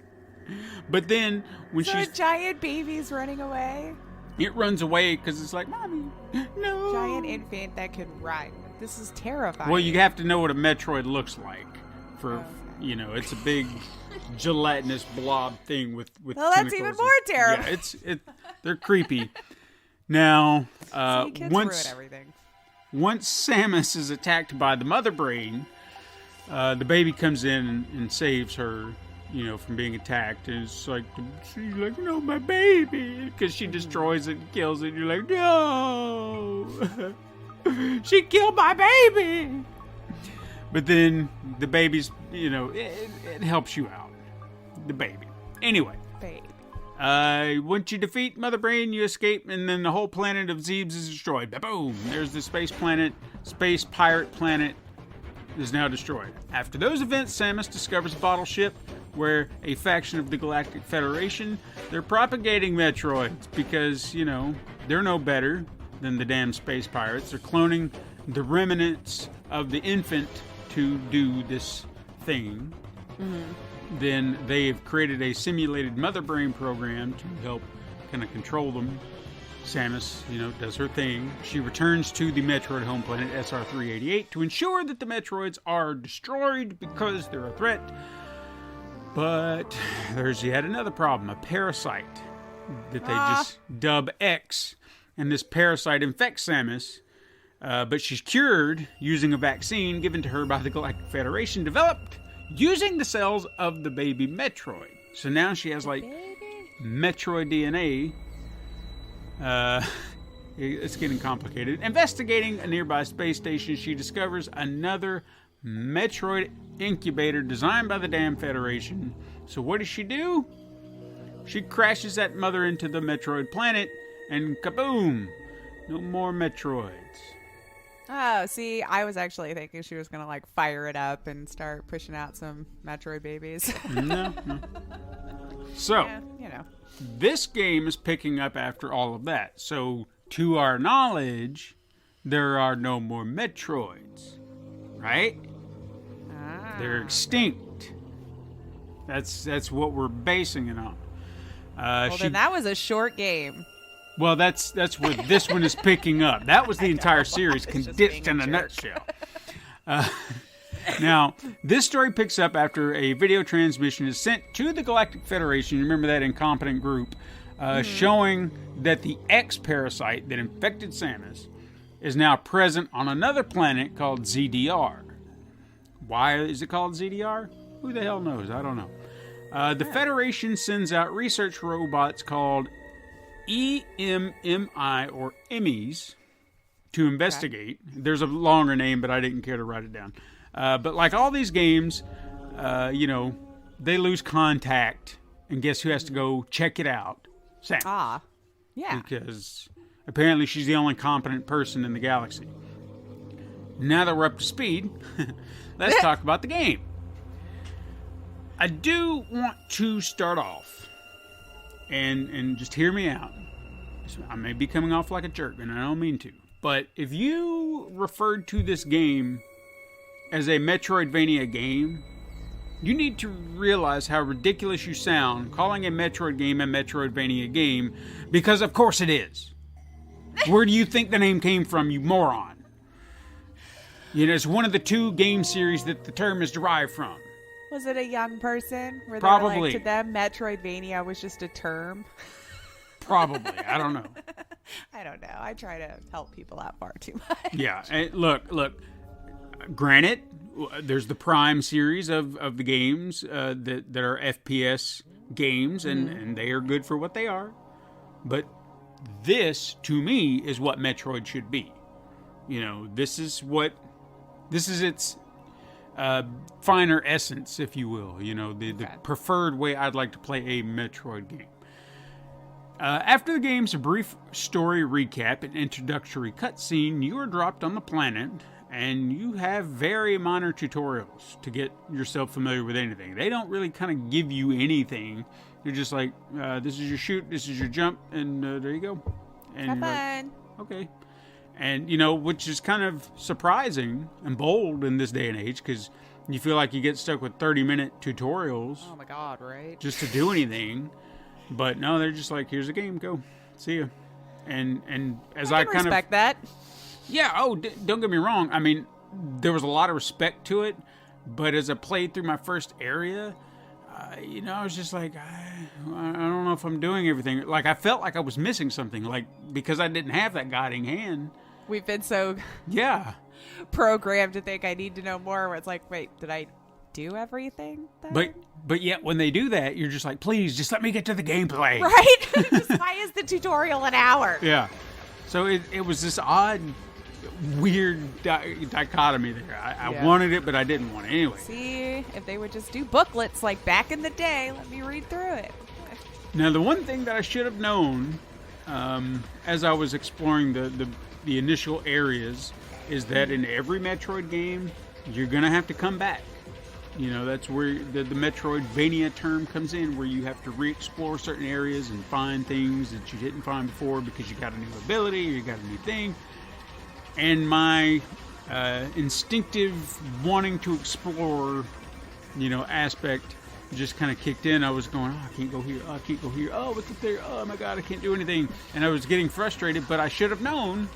But then when a giant baby's running away? It runs away because it's like, mommy, no. Giant infant that can run. This is terrifying. Well, you have to know what a Metroid looks like. It's a big gelatinous blob thing with well, that's even more terrible. Yeah, they're creepy. Now, kids ruin everything. Once Samus is attacked by the Mother Brain, the baby comes in and saves her. From being attacked. And it's like, she's like, no, my baby. Because she destroys it and kills it. And you're like, no. She killed my baby. But then the baby's, it helps you out. The baby. Anyway. Once you defeat Mother Brain, you escape, and then the whole planet of Zebes is destroyed. Boom. There's the space pirate planet is now destroyed. After those events, Samus discovers a bottle ship where a faction of the Galactic Federation, they're propagating Metroids because, they're no better than the damn space pirates. They're cloning the remnants of the infant to do this thing. Mm-hmm. Then they've created a simulated Mother Brain program to help kind of control them. Samus, does her thing. She returns to the Metroid home planet SR-388 to ensure that the Metroids are destroyed because they're a threat. But there's yet another problem, a parasite that they just dub X. And this parasite infects Samus, but she's cured using a vaccine given to her by the Galactic Federation, developed using the cells of the baby Metroid. So now she has Metroid DNA. It's getting complicated. Investigating a nearby space station, she discovers another Metroid incubator designed by the damn Federation. So what does she do? she crashes that mother into the Metroid planet, and kaboom! No more Metroids. Oh, see, I was actually thinking she was going to, like, fire it up and start pushing out some Metroid babies. No. So, yeah, you know. This game is picking up after all of that. So, to our knowledge, there are no more Metroids. Right? Ah. They're extinct. That's what we're basing it on. Then that was a short game. Well, that's where this one is picking up. That was the entire series condensed in a nutshell. Now, this story picks up after a video transmission is sent to the Galactic Federation. Remember that incompetent group, showing that the X-parasite that infected Samus is now present on another planet called ZDR. Why is it called ZDR? Who the hell knows? I don't know. The Federation sends out research robots called EMMI or EMMIs to investigate. Okay. There's a longer name, but I didn't care to write it down. But like all these games, they lose contact, and guess who has to go check it out? Sam. Ah, yeah. Because apparently she's the only competent person in the galaxy. Now that we're up to speed, let's talk about the game. I do want to start off, and just hear me out. I may be coming off like a jerk, and I don't mean to. But if you referred to this game as a Metroidvania game, you need to realize how ridiculous you sound calling a Metroid game a Metroidvania game, because of course it is. Where do you think the name came from, you moron? It's one of the two game series that the term is derived from. Was it a young person? Where Probably. They were like, to them, Metroidvania was just a term? Probably. I don't know. I don't know. I try to help people out far too much. Yeah. And look. Granted, there's the Prime series of the games that are FPS games, and they are good for what they are. But this, to me, is what Metroid should be. This is its finer essence, if you will. The preferred way I'd like to play a Metroid game. After the game's brief story recap and introductory cutscene, you are dropped on the planet, and you have very minor tutorials to get yourself familiar with anything. They don't really kind of give you anything. They're just like, this is your shoot, this is your jump, and there you go. And have fun. Okay. And, which is kind of surprising and bold in this day and age, because you feel like you get stuck with 30-minute tutorials. Oh, my God, right? Just to do anything. But no, they're just like, here's a game, go. See ya. And as I kind of... respect that. Yeah, don't get me wrong. I mean, there was a lot of respect to it, but as I played through my first area, I was just like, I don't know if I'm doing everything. Like, I felt like I was missing something, like, because I didn't have that guiding hand. We've been so programmed to think I need to know more, where it's like, wait, did I do everything then? But yet when they do that, you're just like, please, just let me get to the gameplay. Right? Why is the tutorial an hour? Yeah. So it was this odd, weird dichotomy there. I wanted it, but I didn't want it anyway. See, if they would just do booklets like back in the day, let me read through it. Now, the one thing that I should have known as I was exploring the initial areas is that in every Metroid game, you're going to have to come back. That's where the Metroidvania term comes in, where you have to re-explore certain areas and find things that you didn't find before because you got a new ability or you got a new thing. And my instinctive wanting to explore, aspect just kind of kicked in. I was going, I can't go here. I can't go here. Oh, what's up there? Oh, my God, I can't do anything. And I was getting frustrated, but I should have known.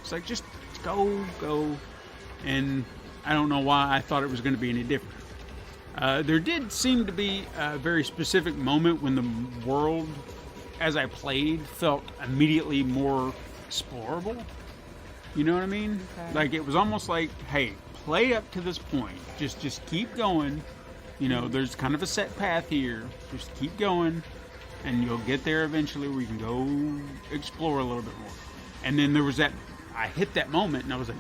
It's like, just go. And I don't know why I thought it was going to be any different. There did seem to be a very specific moment when the world, as I played, felt immediately more explorable. You know what I mean? Okay. Like, it was almost like, hey, play up to this point. Just keep going. There's kind of a set path here. Just keep going, and you'll get there eventually where you can go explore a little bit more. And then there was that, I hit that moment, and I was like,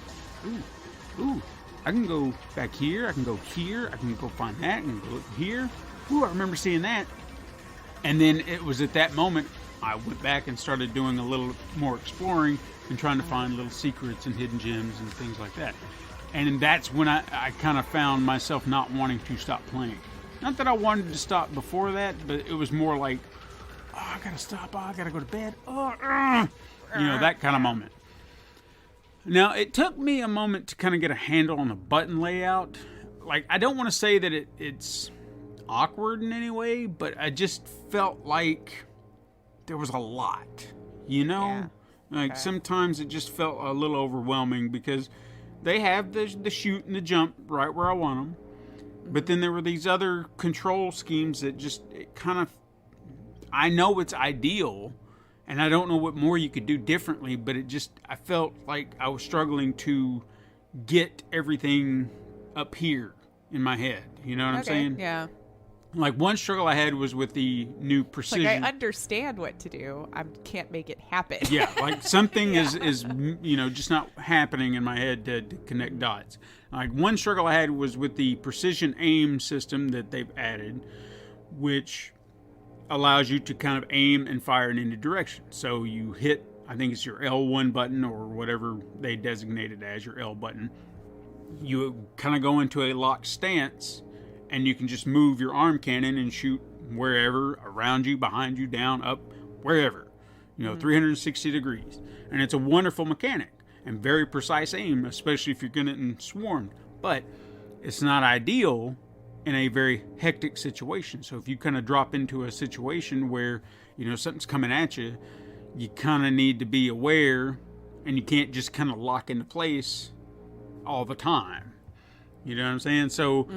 ooh, I can go back here, I can go here, I can go find that, I can go here. Ooh, I remember seeing that. And then it was at that moment I went back and started doing a little more exploring and trying to find little secrets and hidden gems and things like that. And that's when I kind of found myself not wanting to stop playing. Not that I wanted to stop before that, but it was more like, oh, I gotta stop, oh, I gotta go to bed, that kind of moment. Now, it took me a moment to kind of get a handle on the button layout. Like, I don't want to say that it's awkward in any way, but I just felt like there was a lot, Yeah. Like, sometimes it just felt a little overwhelming because they have the shoot and the jump right where I want them. But then there were these other control schemes that just I know it's ideal, and I don't know what more you could do differently, but I felt like I was struggling to get everything up here in my head. You know what I'm saying? Yeah. Like, one struggle I had was with the new precision. Like, I understand what to do. I can't make it happen. Yeah, like something is just not happening in my head to connect dots. Like, one struggle I had was with the precision aim system that they've added, which allows you to kind of aim and fire in any direction. So you hit, I think it's your L1 button or whatever they designate it as, your L button. You kind of go into a locked stance, and you can just move your arm cannon and shoot wherever, around you, behind you, down, up, wherever. 360 degrees. And it's a wonderful mechanic and very precise aim, especially if you're getting swarmed. But it's not ideal in a very hectic situation. So if you kind of drop into a situation where, something's coming at you, you kind of need to be aware, and you can't just kind of lock into place all the time. You know what I'm saying? So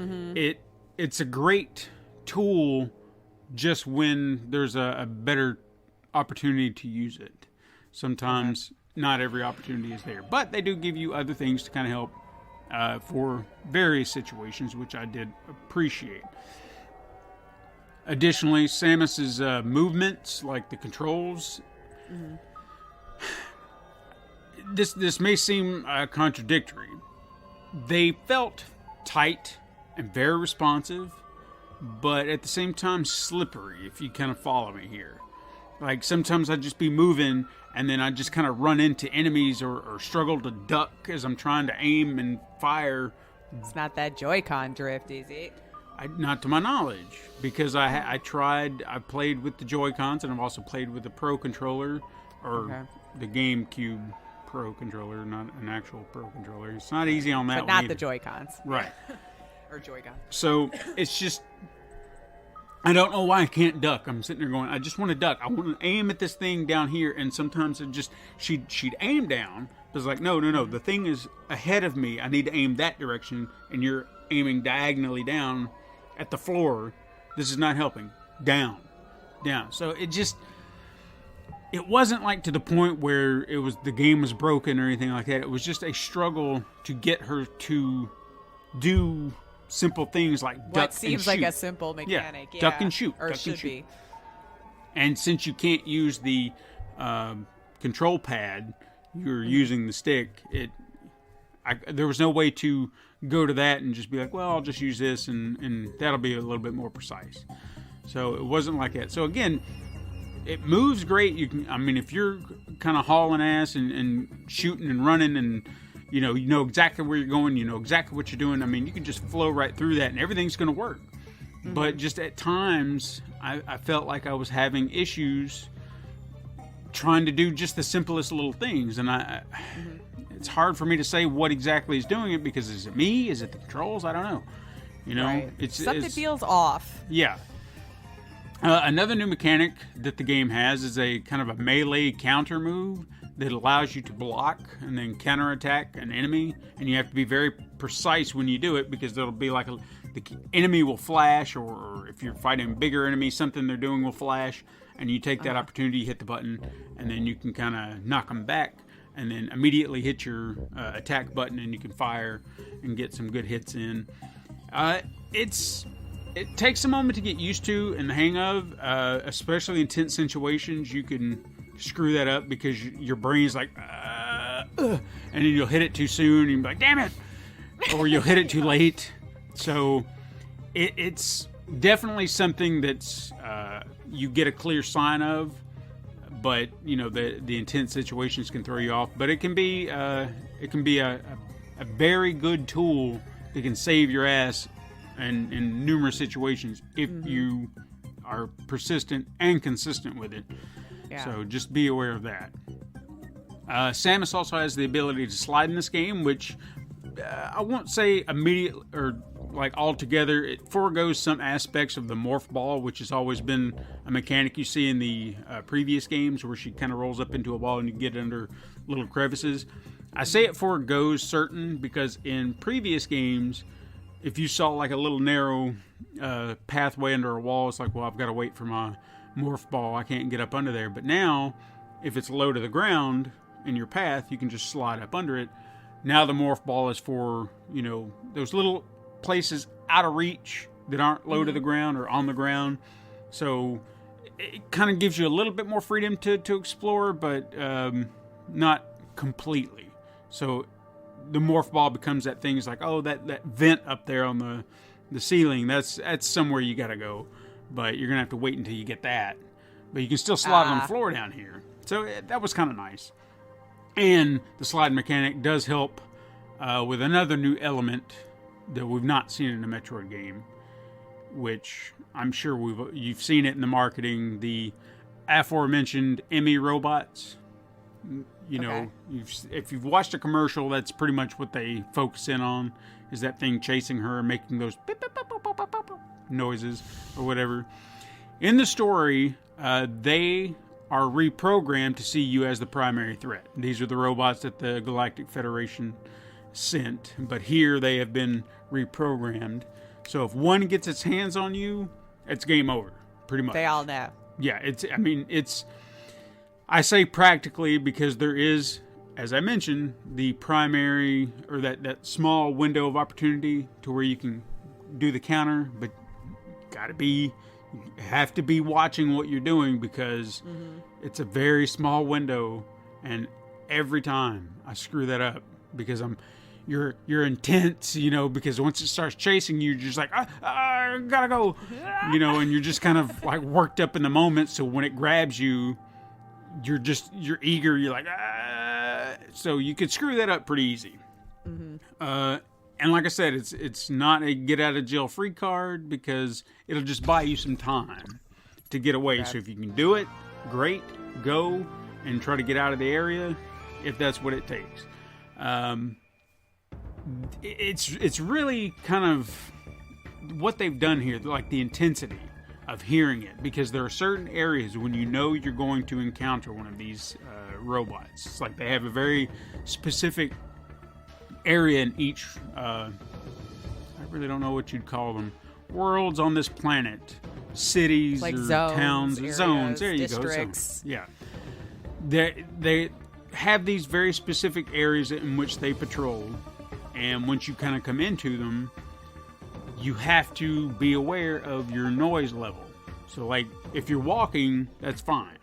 it's a great tool just when there's a better opportunity to use it. Sometimes not every opportunity is there, but they do give you other things to kind of help for various situations, which I did appreciate. Additionally, Samus's movements, like the controls, this may seem contradictory. They felt tight and very responsive, but at the same time slippery, if you kind of follow me here. Like, sometimes I'd just be moving, and then I'd just kind of run into enemies or struggle to duck as I'm trying to aim and fire. It's not that Joy-Con drift, is it? Not to my knowledge, because I played with the Joy-Cons, and I've also played with the Pro Controller, or the GameCube Pro Controller, not an actual Pro Controller. It's not easy on that one. But not either. the Joy-Cons. Right. Or Joy-Con. So it's just, I don't know why I can't duck. I'm sitting there going, I just want to duck. I want to aim at this thing down here, and sometimes she'd aim down. But it's like, no. The thing is ahead of me. I need to aim that direction, and you're aiming diagonally down at the floor. This is not helping. Down. So it wasn't like to the point where the game was broken or anything like that. It was just a struggle to get her to do simple things like duck and shoot. What seems like a simple mechanic. Yeah. Duck and shoot. Or duck should and shoot. be. And since you can't use the control pad, you're using the stick, there was no way to go to that and just be like, well, I'll just use this and that'll be a little bit more precise. So it wasn't like that. So again, it moves great. If you're kind of hauling ass and shooting and running and you know exactly where you're going, you know exactly what you're doing, you can just flow right through that and everything's going to work. Mm-hmm. But just at times, I felt like I was having issues trying to do just the simplest little things. And it's hard for me to say what exactly is doing it, because is it me? Is it the controls? I don't know. Right. Something feels off. Yeah. Another new mechanic that the game has is a kind of a melee counter move that allows you to block and then counterattack an enemy, and you have to be very precise when you do it, because there'll be like the enemy will flash, or if you're fighting a bigger enemy, something they're doing will flash, and you take that opportunity, hit the button, and then you can kind of knock them back, and then immediately hit your attack button, and you can fire and get some good hits in. It takes a moment to get used to and the hang of, especially in tense situations. You can screw that up because your brain's like, and then you'll hit it too soon and you'll be like, damn it, or you'll hit it too late. So it's definitely something that's you get a clear sign of, but the intense situations can throw you off. But it can be a very good tool that can save your ass in numerous situations if you are persistent and consistent with it. Yeah. So just be aware of that. Samus also has the ability to slide in this game, which I won't say immediate or like altogether. It foregoes some aspects of the Morph Ball, which has always been a mechanic you see in the previous games, where she kind of rolls up into a ball and you get under little crevices. I say it foregoes certain because in previous games, if you saw like a little narrow pathway under a wall, it's like, well, I've got to wait for my Morph Ball. I can't get up under there. But now, if it's low to the ground in your path, you can just slide up under it. Now the Morph Ball is for, those little places out of reach that aren't low to the ground or on the ground. So it kind of gives you a little bit more freedom to explore, but not completely. So the Morph Ball becomes that thing. It's like, oh, that vent up there on the ceiling, that's somewhere you got to go. But you're going to have to wait until you get that. But you can still slide on the floor down here. So that was kind of nice. And the slide mechanic does help with another new element that we've not seen in a Metroid game, which I'm sure you've seen it in the marketing, the aforementioned Emmy robots. If you've watched a commercial, that's pretty much what they focus in on, is that thing chasing her and making those beep, beep, beep, beep, beep, beep, beep noises or whatever. In the story, they are reprogrammed to see you as the primary threat. These are the robots that the Galactic Federation sent, but here they have been reprogrammed. So if one gets its hands on you, it's game over, pretty much. They all know. Yeah, I say practically because there is, as I mentioned, the primary, or that small window of opportunity to where you can do the counter, but you have to be watching what you're doing because it's a very small window, and every time I screw that up because you're intense, because once it starts chasing you, you're just like, I gotta go, and you're just kind of like worked up in the moment. So when it grabs you, you're eager. You're like, so you could screw that up pretty easy. And like I said, it's not a get out of jail free card because it'll just buy you some time to get away. So if you can do it, great, go and try to get out of the area if that's what it takes. It's really kind of what they've done here, like the intensity of hearing it, because there are certain areas when you're going to encounter one of these robots. It's like they have a very specific area in each, I really don't know what you'd call them, worlds on this planet, cities like or zones, towns, areas, zones. There you districts. go. Zones. Yeah, they have these very specific areas in which they patrol, and once you kind of come into them, you have to be aware of your noise level. So, like, if you're walking, that's fine,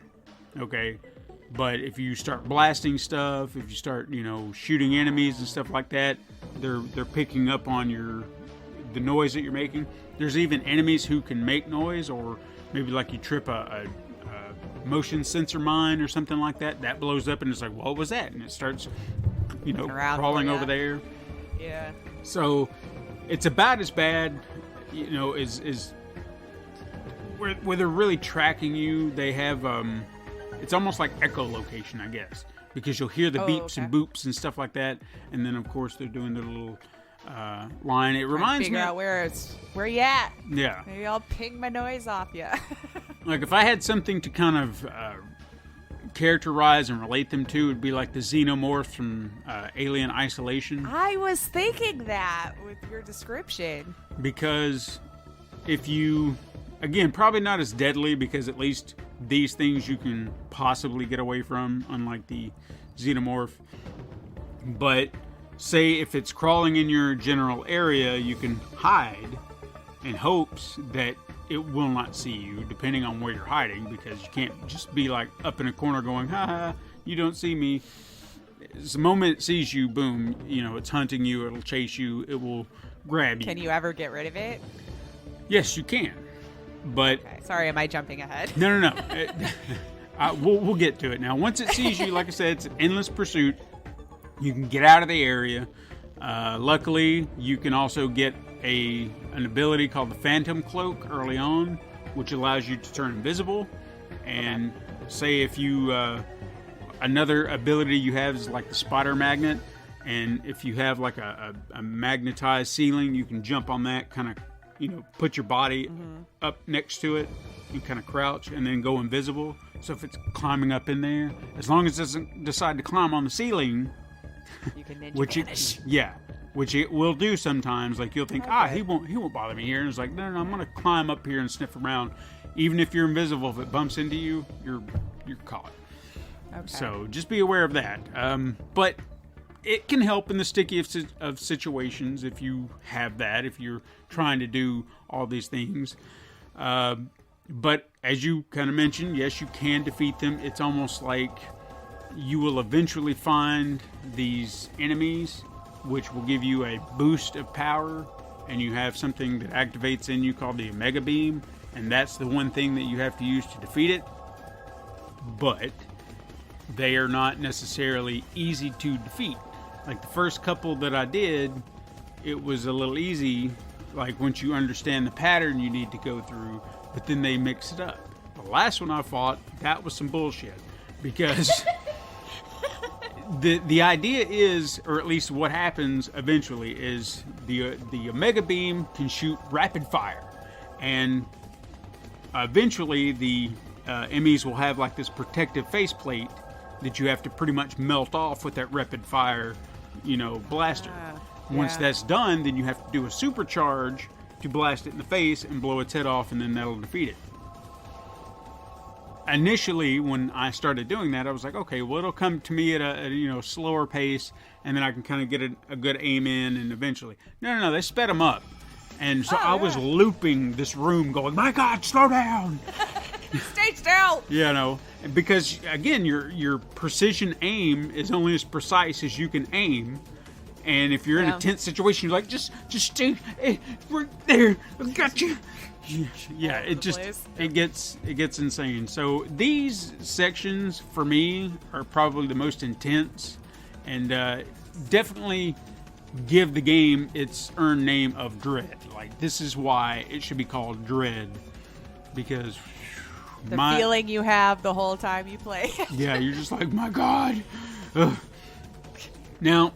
okay? But if you start blasting stuff, if you start, shooting enemies and stuff like that, they're picking up on the noise that you're making. There's even enemies who can make noise, or maybe like you trip a motion sensor mine or something like that. That blows up and it's like, what was that? And it starts, crawling over there. Yeah. So it's about as bad, as where they're really tracking you. They have it's almost like echolocation, I guess, because you'll hear the beeps and boops and stuff like that, and then of course they're doing their little line. It reminds me. Figure out where you at. Yeah. Maybe I'll ping my noise off you. Like if I had something to kind of characterize and relate them to, it'd be like the xenomorphs from Alien Isolation. I was thinking that with your description. Because if you, again, probably not as deadly, because at least these things you can possibly get away from, unlike the xenomorph. But say if it's crawling in your general area, you can hide in hopes that it will not see you, depending on where you're hiding, because you can't just be like up in a corner going, ha ha, you don't see me. The moment it sees you, boom, it's hunting you, it'll chase you, it will grab you. Can you ever get rid of it? Yes, you can. But okay. Sorry, am I jumping ahead? No. We'll get to it. Now, once it sees you, like I said, it's an endless pursuit. You can get out of the area. Luckily, you can also get an ability called the Phantom Cloak early on, which allows you to turn invisible. And say if you another ability you have is like the spider magnet, and if you have like a magnetized ceiling, you can jump on that, kind of put your body up next to it, you kind of crouch and then go invisible. So if it's climbing up in there, as long as it doesn't decide to climb on the ceiling, you can ninja vanish. Which it will do sometimes. Like you'll think, he won't bother me here, and it's like, no, I'm gonna climb up here and sniff around. Even if you're invisible, if it bumps into you, you're caught. Okay. So just be aware of that. But it can help in the stickiest of situations if you have that, if you're trying to do all these things. But as you kind of mentioned, yes, you can defeat them. It's almost like you will eventually find these enemies, which will give you a boost of power, and you have something that activates in you called the Omega Beam, and that's the one thing that you have to use to defeat it. But they are not necessarily easy to defeat. Like the first couple that I did, it was a little easy, like once you understand the pattern you need to go through, but then they mix it up. The last one I fought, that was some bullshit, because the idea is, or at least what happens eventually, is the Omega Beam can shoot rapid fire, and eventually the enemies will have like this protective faceplate that you have to pretty much melt off with that rapid fire, blaster. Once that's done, then you have to do a supercharge to blast it in the face and blow its head off, and then that'll defeat it. Initially, when I started doing that, I was like, okay, well, it'll come to me at a slower pace, and then I can kind of get a good aim in, and eventually. No, they sped them up. And so I was looping this room going, my God, slow down! Stay still! Because, again, your precision aim is only as precise as you can aim. And if you're in a tense situation, you're like, just stay right there. I got you. Yeah, it gets insane. So these sections for me are probably the most intense, and definitely give the game its earned name of Dread. Like, this is why it should be called Dread, because the feeling you have the whole time you play. Yeah, you're just like, my God. Ugh. Now,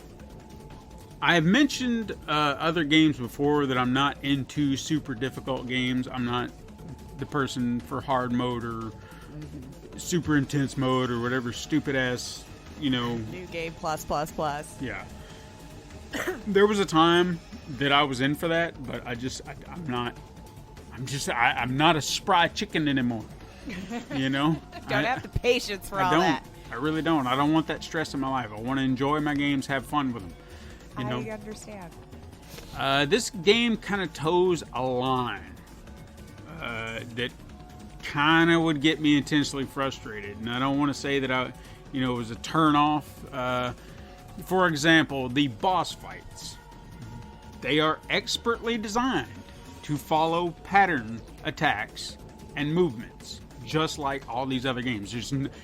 I have mentioned other games before that I'm not into super difficult games. I'm not the person for hard mode or super intense mode or whatever stupid ass, New game plus. Yeah. There was a time that I was in for that, but I'm not a spry chicken anymore. Don't have the patience for all that. I really don't. I don't want that stress in my life. I want to enjoy my games, have fun with them. I understand. This game kind of toes a line that kind of would get me intensely frustrated. And I don't want to say that it was a turn off. For example, the boss fights. They are expertly designed to follow pattern attacks and movements, just like all these other games.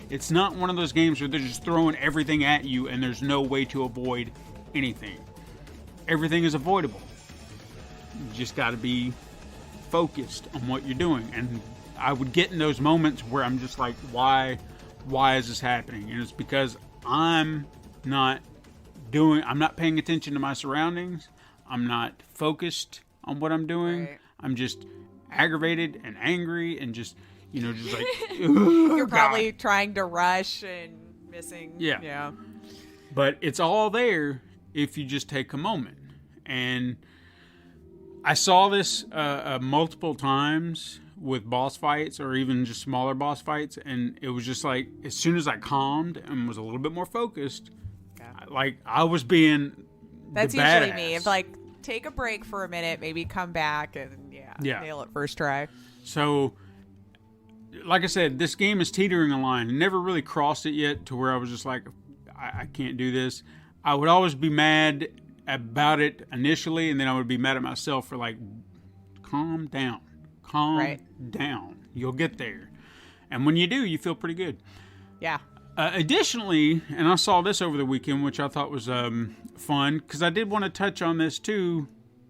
It's not one of those games where they're just throwing everything at you and there's no way to avoid anything. Everything is avoidable. You just got to be focused on what you're doing. And I would get in those moments where I'm just like, why is this happening? And it's because I'm not paying attention to my surroundings. I'm not focused on what I'm doing. Right. I'm just aggravated and angry and just like you're probably trying to rush and missing. Yeah. But it's all there if you just take a moment. And I saw this multiple times with boss fights or even just smaller boss fights, and it was just like, as soon as I calmed and was a little bit more focused, like I was being That's usually me. It's like, take a break for a minute, maybe come back and nail it first try. So, like I said, this game is teetering a line. I never really crossed it yet to where I was just like, I can't do this. I would always be mad about it initially, and then I would be mad at myself for like, calm down. Calm down. You'll get there. And when you do, you feel pretty good. Yeah. Additionally, and I saw this over the weekend, which I thought was fun, because I did want to touch on this too,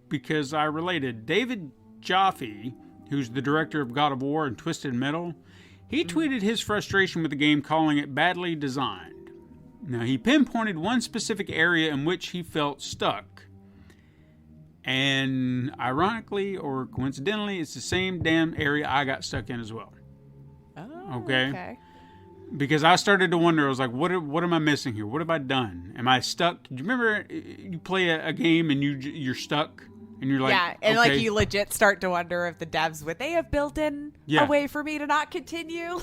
because I related. David Jaffe, who's the director of God of War and Twisted Metal, he tweeted his frustration with the game, calling it badly designed. Now, he pinpointed one specific area in which he felt stuck. And ironically or coincidentally, it's the same damn area I got stuck in as well. Oh, okay. Because I started to wonder, I was like, what am I missing here? What have I done? Am I stuck? Do you remember you play a game and you're stuck? And you're like, yeah, and like you legit start to wonder if the devs, would they have built in a way for me to not continue?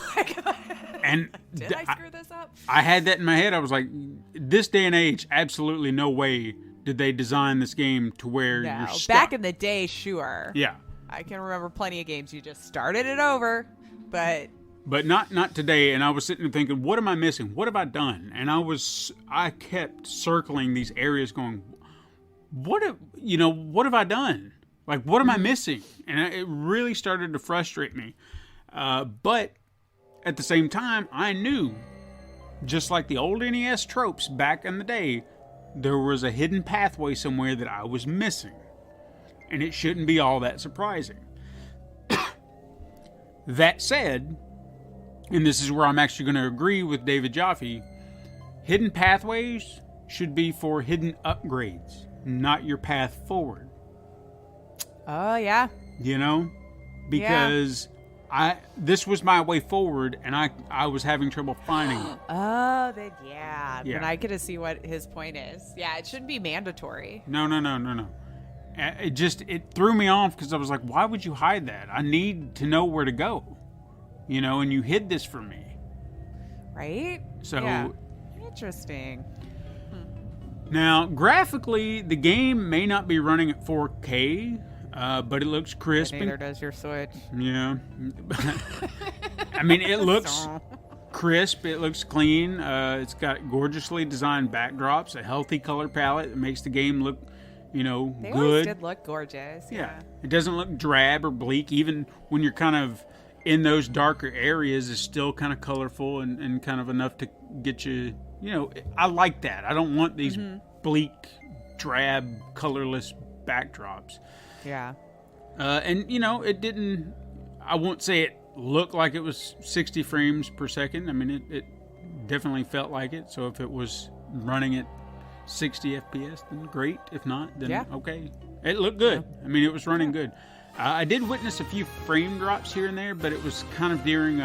And did I screw this up? I had that in my head. I was like, this day and age, absolutely no way did they design this game to where you're stuck. Back in the day, sure. Yeah. I can remember plenty of games you just started it over, but not today. And I was sitting there thinking, what am I missing? What have I done? And I kept circling these areas going, what have I done? Like, what am I missing? And it really started to frustrate me. But at the same time, I knew, just like the old NES tropes back in the day, there was a hidden pathway somewhere that I was missing. And it shouldn't be all that surprising. That said, and this is where I'm actually going to agree with David Jaffe, hidden pathways should be for hidden upgrades, not your path forward. Oh, yeah. You know? Because this was my way forward, and I was having trouble finding it. Oh, then Then I get to see what his point is. Yeah, it shouldn't be mandatory. No. It threw me off because I was like, why would you hide that? I need to know where to go. You know, and you hid this from me. Right? So interesting. Now, graphically, the game may not be running at 4K, but it looks crisp. Neither does your Switch. Yeah. I mean, it looks crisp. It looks clean. It's got gorgeously designed backdrops, a healthy color palette that makes the game look, they good. Always did look gorgeous. Yeah. It doesn't look drab or bleak, even when you're kind of in those darker areas. It's still kind of colorful and kind of enough to get you, I like that. I don't want these bleak, drab, colorless backdrops. Yeah. And, it didn't, I won't say it looked like it was 60 frames per second. I mean, it definitely felt like it. So if it was running at 60 FPS, then great. If not, then okay. It looked good. I mean, it was running good. I did witness a few frame drops here and there, but it was kind of during,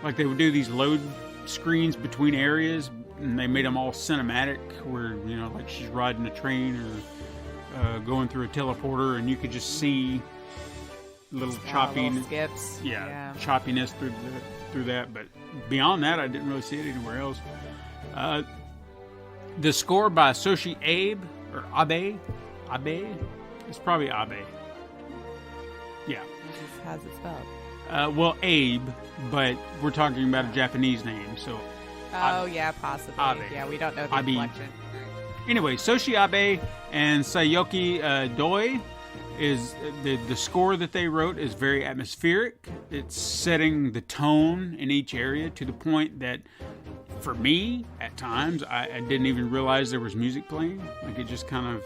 like they would do these load screens between areas, and they made them all cinematic, where, like she's riding a train or going through a teleporter, and you could just see little choppiness, skips. Yeah, choppiness through that. But beyond that, I didn't really see it anywhere else. The score by Soshi Abe, it's probably Abe. Yeah. How's it spelled? Well, Abe, but we're talking about a Japanese name, so. Possibly. Abe. Yeah, we don't know the inflection. Anyway, Soshi Abe and Sayoki Doi is the score that they wrote is very atmospheric. It's setting the tone in each area to the point that, for me, at times, I didn't even realize there was music playing. Like, it just kind of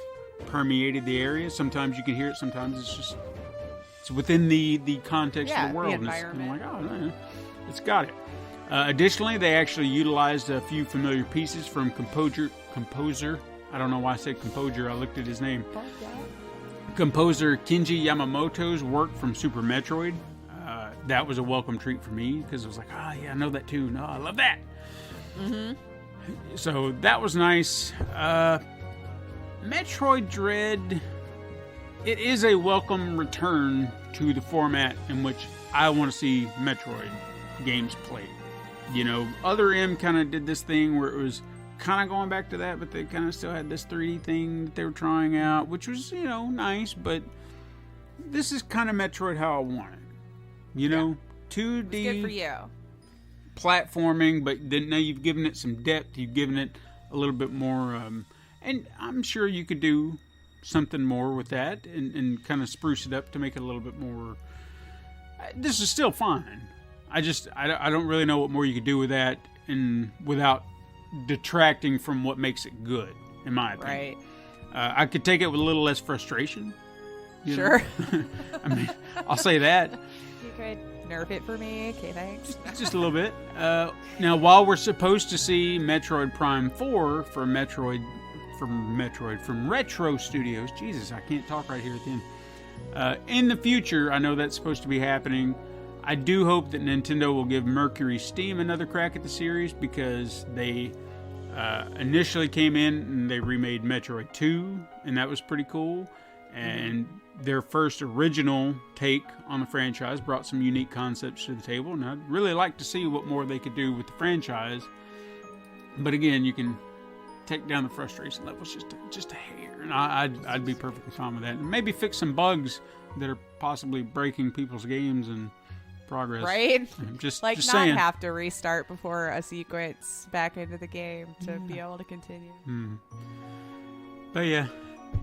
permeated the area. Sometimes you can hear it. Sometimes it's within the context of the world. The environment. And I'm like, oh, man, it's got it. Additionally, they actually utilized a few familiar pieces from composer. I don't know why I said composer. I looked at his name. Composer Kinji Yamamoto's work from Super Metroid. That was a welcome treat for me because I was like, I know that too. No, I love that. So that was nice. Metroid Dread, it is a welcome return to the format in which I want to see Metroid games played. Other M kind of did this thing where it was kind of going back to that, but they kind of still had this 3D thing that they were trying out, which was, nice, but this is kind of Metroid how I want it. 2D. It's good for you. Platforming, but then now you've given it some depth, you've given it a little bit more, and I'm sure you could do something more with that and kind of spruce it up to make it a little bit more this is still fine. I don't really know what more you could do with that and without detracting from what makes it good, in my opinion. Right. I could take it with a little less frustration. Sure. I mean, I'll say that. You could nerf it for me. Okay, thanks. Just a little bit. Now, while we're supposed to see Metroid Prime 4 from Retro Studios, Jesus, I can't talk right here at the end. In the future, I know that's supposed to be happening. I do hope that Nintendo will give MercurySteam another crack at the series, because they initially came in and they remade Metroid 2, and that was pretty cool. And their first original take on the franchise brought some unique concepts to the table, and I'd really like to see what more they could do with the franchise. But again, you can take down the frustration levels just a hair, and I'd be perfectly fine with that. And maybe fix some bugs that are possibly breaking people's games and progress. Right? Just not saying. Have to restart before a sequence back into the game to be able to continue. But yeah,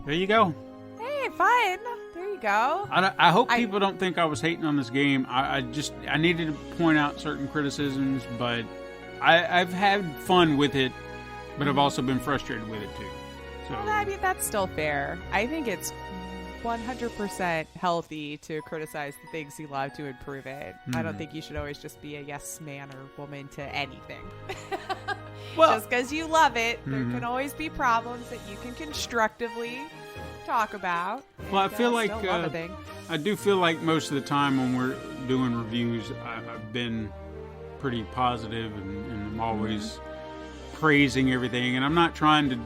there you go. Hey, fun. There you go. I hope people don't think I was hating on this game. I needed to point out certain criticisms, but I've had fun with it, but I've also been frustrated with it too. So, well, I mean, that's still fair. I think it's 100% healthy to criticize the things you love to improve it. I don't think you should always just be a yes man or woman to anything. Well, just because you love it, there can always be problems that you can constructively talk about. Well, I feel like I do feel like most of the time when we're doing reviews, I've been pretty positive, and I'm always praising everything. And I'm not trying to,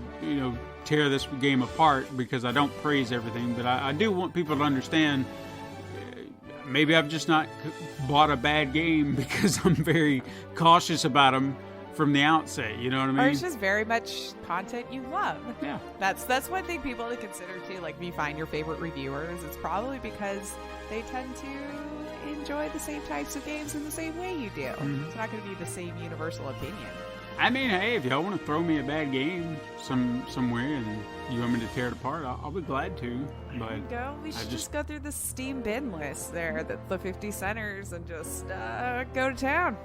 tear this game apart, because I don't praise everything, but I do want people to understand. Maybe I've just not bought a bad game because I'm very cautious about them from the outset, you know what I mean? Or it's just very much content you love. Yeah. That's one thing people to consider too. Like, if you find your favorite reviewers, it's probably because they tend to enjoy the same types of games in the same way you do. It's not going to be the same universal opinion. I mean, hey, if y'all want to throw me a bad game somewhere and you want me to tear it apart, I'll be glad to. But there you go. We should just go through the Steam bin list there, the 50 centers, and just go to town.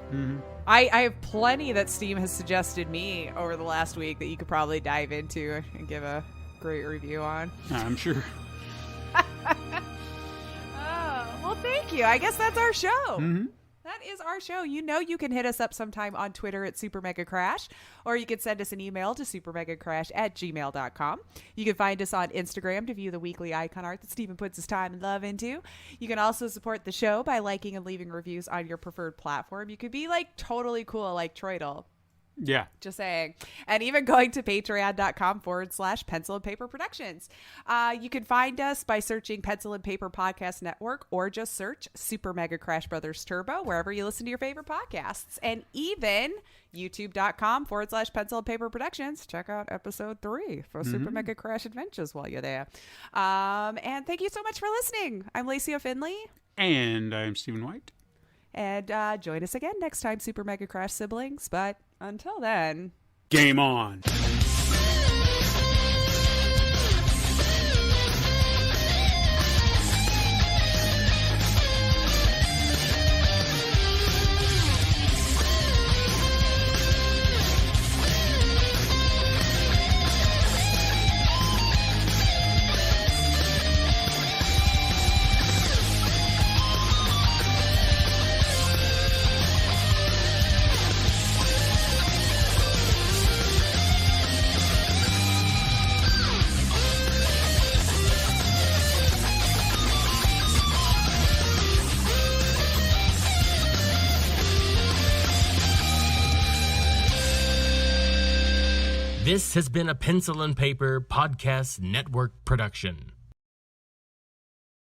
I have plenty that Steam has suggested me over the last week that you could probably dive into and give a great review on. I'm sure. Well, thank you. I guess that's our show. That is our show. You can hit us up sometime on Twitter at SuperMegaCrash, or you can send us an email to supermegacrash@gmail.com. You can find us on Instagram to view the weekly icon art that Steven puts his time and love into. You can also support the show by liking and leaving reviews on your preferred platform. You could be totally cool like Troidle. Yeah. Just saying. And even going to patreon.com/Pencil and Paper Productions. You can find us by searching Pencil and Paper Podcast Network, or just search Super Mega Crash Brothers Turbo wherever you listen to your favorite podcasts. And even youtube.com/Pencil and Paper Productions. Check out episode 3 for Super Mega Crash Adventures while you're there. And thank you so much for listening. I'm Lacey O'Finley. And I'm Stephen White. And join us again next time, Super Mega Crash siblings. But until then, game on. This has been a Pencil and Paper Podcast Network production.